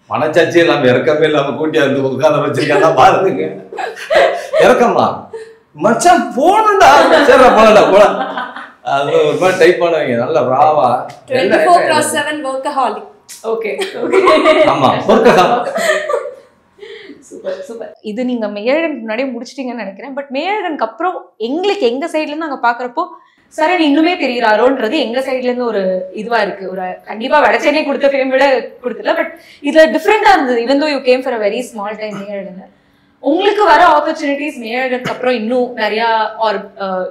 மனச்சாட்சி இல்லாம இறக்கமே இல்லாம கூட்டியா இருந்து உட்கார வச்சிருக்காங்க பாருங்க. இறக்கமா மச்சான் போனடா சரி போனடா போல அது ஒரு மாதிரி டைப் பண்ணுவீங்க. நல்ல ராவா 24/7 workaholic. ஓகே ஆமா workaholic. சூப்பர். இது நீங்க மேயழகனுக்கு முன்னாடியே முடிச்சிட்டீங்கன்னு நினைக்கிறேன். பட் மேயழகனுக்கு அப்புறம் எங்களுக்கு எங்க சைட்ல இருந்து நாங்க பாக்குறப்போ சரண் இன்னுமே தெரியறாரோன்றது எங்க சைட்ல இருந்து ஒரு இதுவா இருக்கு. ஒரு கண்டிப்பா வடச்சென்னை கொடுத்த ஃபேம் விட கொடுத்துல. பட் இதுல டிஃப்ரெண்டா இருந்தது. Even though you came for a very small time Meiyazhagan. உங்களுக்கு வர ஆப்பர்ச்சுனிட்டிஸ் மேயழகனுக்கு அப்புறம் இன்னும் நிறைய ஆர்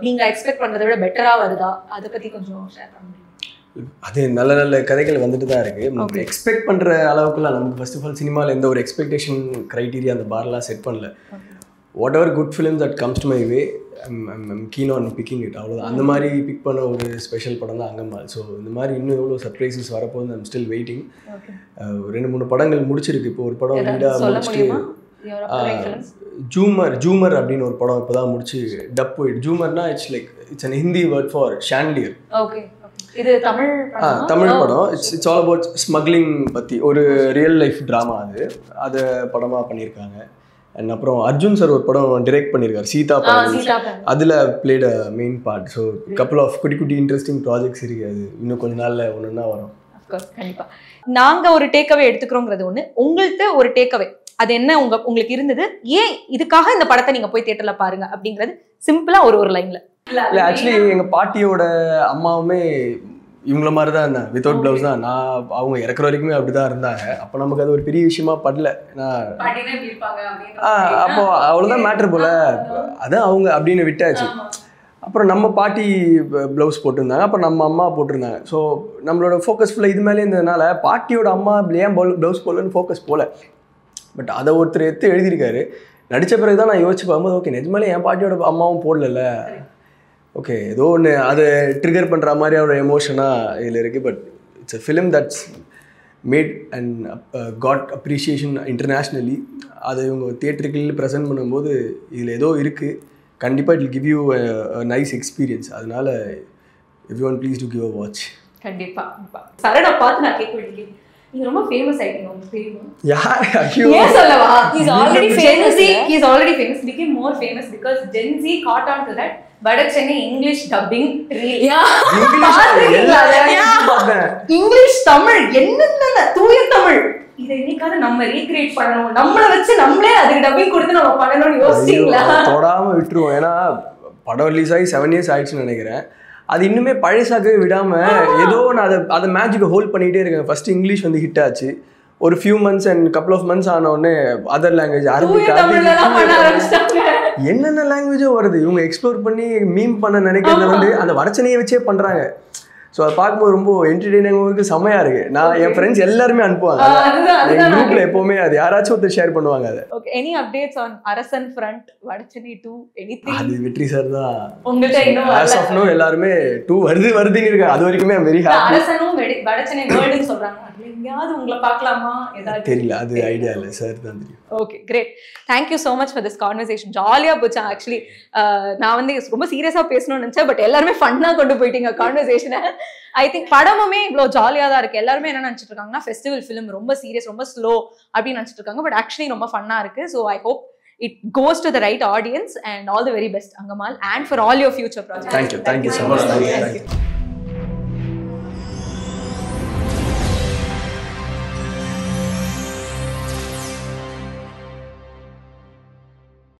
நீங்க எக்ஸ்பெக்ட் பண்றதை விட பெட்டரா வருதா? அதை பத்தி கொஞ்சம் ஷேர் பண்ண முடியும்? அது நல்ல நல்ல கதைகள் வந்துட்டு தான் இருக்கு. எக்ஸ்பெக்ட் பண்ற அளவுக்குலாம் நமக்கு ஃபர்ஸ்ட் ஆஃப் ஆல் சினிமாவில் எந்த ஒரு எக்ஸ்பெக்டேஷன் க்ரைட்டீரியா அந்த பார்லாம் செட் பண்ணல. Whatever good film that comes to my way I'm keen on picking it. அவ்வளோதான். அந்த மாதிரி பிக் பண்ண ஒரு ஸ்பெஷல் படம் தான் அங்கம்மாள். ஸோ இந்த மாதிரி இன்னும் எவ்வளோ சர்ப்ரைசஸ் வரப்போகுது. I'm still waiting. 2-3 படங்கள் முடிச்சிருக்கு. இப்போ ஒரு படம் லீடாக முடிச்சுட்டு ஜூமர் அப்படின்னு ஒரு படம் இப்போ தான் முடிச்சு டப் போயிட்டு. ஜூமர்னா it's an Hindi word for chandelier. இது தமிழ் படம். இட்ஸ் ஆல் அபவுட் ஸ்மக்லிங் பற்றி ஒரு ரியல் லைஃப் ட்ராமா. அது படமாக பண்ணியிருக்காங்க. அண்ட் அப்புறம் அர்ஜுன் சார் ஒரு படம் டிரெக்ட் பண்ணியிருக்காரு, சீதா படம். அதில் played a main part. So couple of குட்டி இன்ட்ரெஸ்டிங் ப்ராஜெக்ட்ஸ் இருக்கு. அது இன்னும் கொஞ்ச நாளில் ஒன்றுன்னா வரும். கண்டிப்பா. நாங்கள் ஒரு டேக்அவே எடுத்துக்கிறோங்கிறது ஒன்று, உங்கள்கிட்ட ஒரு டேக்அவே அது என்ன உங்களுக்கு இருந்தது, ஏன் இதுக்காக இந்த படத்தை நீங்கள் போய் தியேட்டரில் பாருங்க அப்படிங்கிறது சிம்பிளாக ஒரு லைனில்? இல்லை ஆக்சுவலி எங்கள் பாட்டியோட அம்மாவுமே இவங்கள மாதிரி தான் இருந்தாங்க. வித்தவுட் ப்ளவுஸ் தான். அவங்க இறக்குற வரைக்குமே அப்படி தான் இருந்தாங்க. அப்போ நமக்கு அது ஒரு பெரிய விஷயமா படல. அப்போ அவ்வளோதான் மேட்ரு போல, அதான் அவங்க அப்படின்னு விட்டாச்சு. அப்புறம் நம்ம பாட்டி ப்ளவுஸ் போட்டிருந்தாங்க, அப்புறம் நம்ம அம்மா போட்டிருந்தாங்க. ஸோ நம்மளோட ஃபோக்கஸ் ஃபுல்லாக இது மேலே இருந்ததுனால பாட்டியோட அம்மா ஏன் ப்ளவுஸ் போடலன்னு ஃபோக்கஸ் போல. பட் அதை ஒருத்தர் எடுத்து எழுதியிருக்காரு. நடித்த பிறகு தான் நான் யோசிச்சு பார்க்கும்போது ஓகே நிஜமாலே என் பாட்டியோட அம்மாவும் போடல. ஓகே ஏதோ ஒன்று அதை ட்ரிகர் பண்ணுற மாதிரி அவரோட எமோஷனாக இதில் இருக்குது. But it's a film that's made and got appreciation internationally. அதை இவங்க தியேட்டருக்குள்ள ப்ரெசென்ட் பண்ணும்போது இதில் ஏதோ இருக்குது. கண்டிப்பாக it will give you nice experience. அதனால everyone please to give a watch. கண்டிப்பாக சரணை பார்த்து நான் கேட்க வேண்டிய நீங்க ரொம்ப ஃபேமஸ் ஆயிட்டீங்க. உங்களுக்கு தெரியுமா? யார் ஏன் சொல்லவா? He's already famous. He's already famous. Became more famous because Gen Z caught on to that Vada Chennai English dubbing reel. English Tamil என்னென்ன தூய தமிழ் இதை இன்னைக்காவது நம்ம ரீக்ரியேட் பண்ணணும். நம்மளை வச்சு நம்மளே அதுக்கு டப்பிங் கொடுத்து நம்ம பண்ணணும்னு யோசிச்சீங்களா? தொடாம விட்டுருவோம். ஏன்னா படம் ரிலீஸ் ஆகி 7 years ஆயிடுச்சுன்னு நினைக்கிறேன். அது இன்னுமே பழசாகவே விடாமல் ஏதோ நான் அதை மேஜிக்கை ஹோல்ட் பண்ணிகிட்டே இருக்கேன். ஃபர்ஸ்ட் இங்கிலீஷ் வந்து ஹிட் ஆச்சு. ஒரு few months and couple of months ஆனோடனே அதர் லாங்குவேஜ் அரபிக் என்னென்ன லாங்குவேஜோ வருது. இவங்க எக்ஸ்ப்ளோர் பண்ணி மீம் பண்ண நினைக்கிறத வந்து அந்த வடச்சென்னையை வச்சே பண்ணுறாங்க. ஸோ அதை பார்க்கும்போது ரொம்ப என்டர்டெய்னிங்காகவும் இருக்குது, செம்மையாக இருக்குது. நான் என் ஃப்ரெண்ட்ஸ் எல்லாருமே அனுப்புவாங்க. எங்கள் குரூப்பில் எப்போவுமே அது யாராச்சும் ஒருத்தர் ஷேர் பண்ணுவாங்க. அதை எனி அப்டேட்ஸ் ஆன் அரசன் ஃப்ரண்ட் வடச்சென்னை 2 எனிதிங்? அது வெற்றி சார் தான். உங்கள்கிட்ட இன்னும் ஆஸ் ஆஃப் நோ எல்லாருமே 2 வருதுன்னு இருக்கு. அது வரைக்குமே ஐம் வெரி ஹாப்பி. அரசனும் வடச்சென்னை வேர்ல்டுன்னு சொல்கிறாங்க. அதில் எங்கேயாவது உங்களை பார்க்கலாமா? ஏதாவது தெரியல, அது ஐடியா இல்லை. சார் தான் தெரியும். Okay great. Thank you so much for this conversation. ஜாலியாக போச்சு. ஆக்சுவலி நான் வந்து ரொம்ப சீரியஸாக பேசணும்னு நினச்சேன். பட் எல்லாருமே ஃபன்னாக கொண்டு போயிட்டீங்க கான்வர்சேஷனை. ஐ திங்க் படமுமே இவ்வளோ ஜாலியாக தான் இருக்குது. எல்லாருமே என்ன நினச்சிட்டு இருக்காங்கன்னா ஃபெஸ்டிவல் ஃபிலிம் ரொம்ப சீரியஸ் ரொம்ப ஸ்லோ அப்படின்னு நினச்சிட்டு இருக்காங்க. பட் ஆக்சுவலி ரொம்ப ஃபன்னாக இருக்குது. So I hope it goes to the right audience, and all the very best, Angamal, and for all your future projects. Thank you so much. Thank you.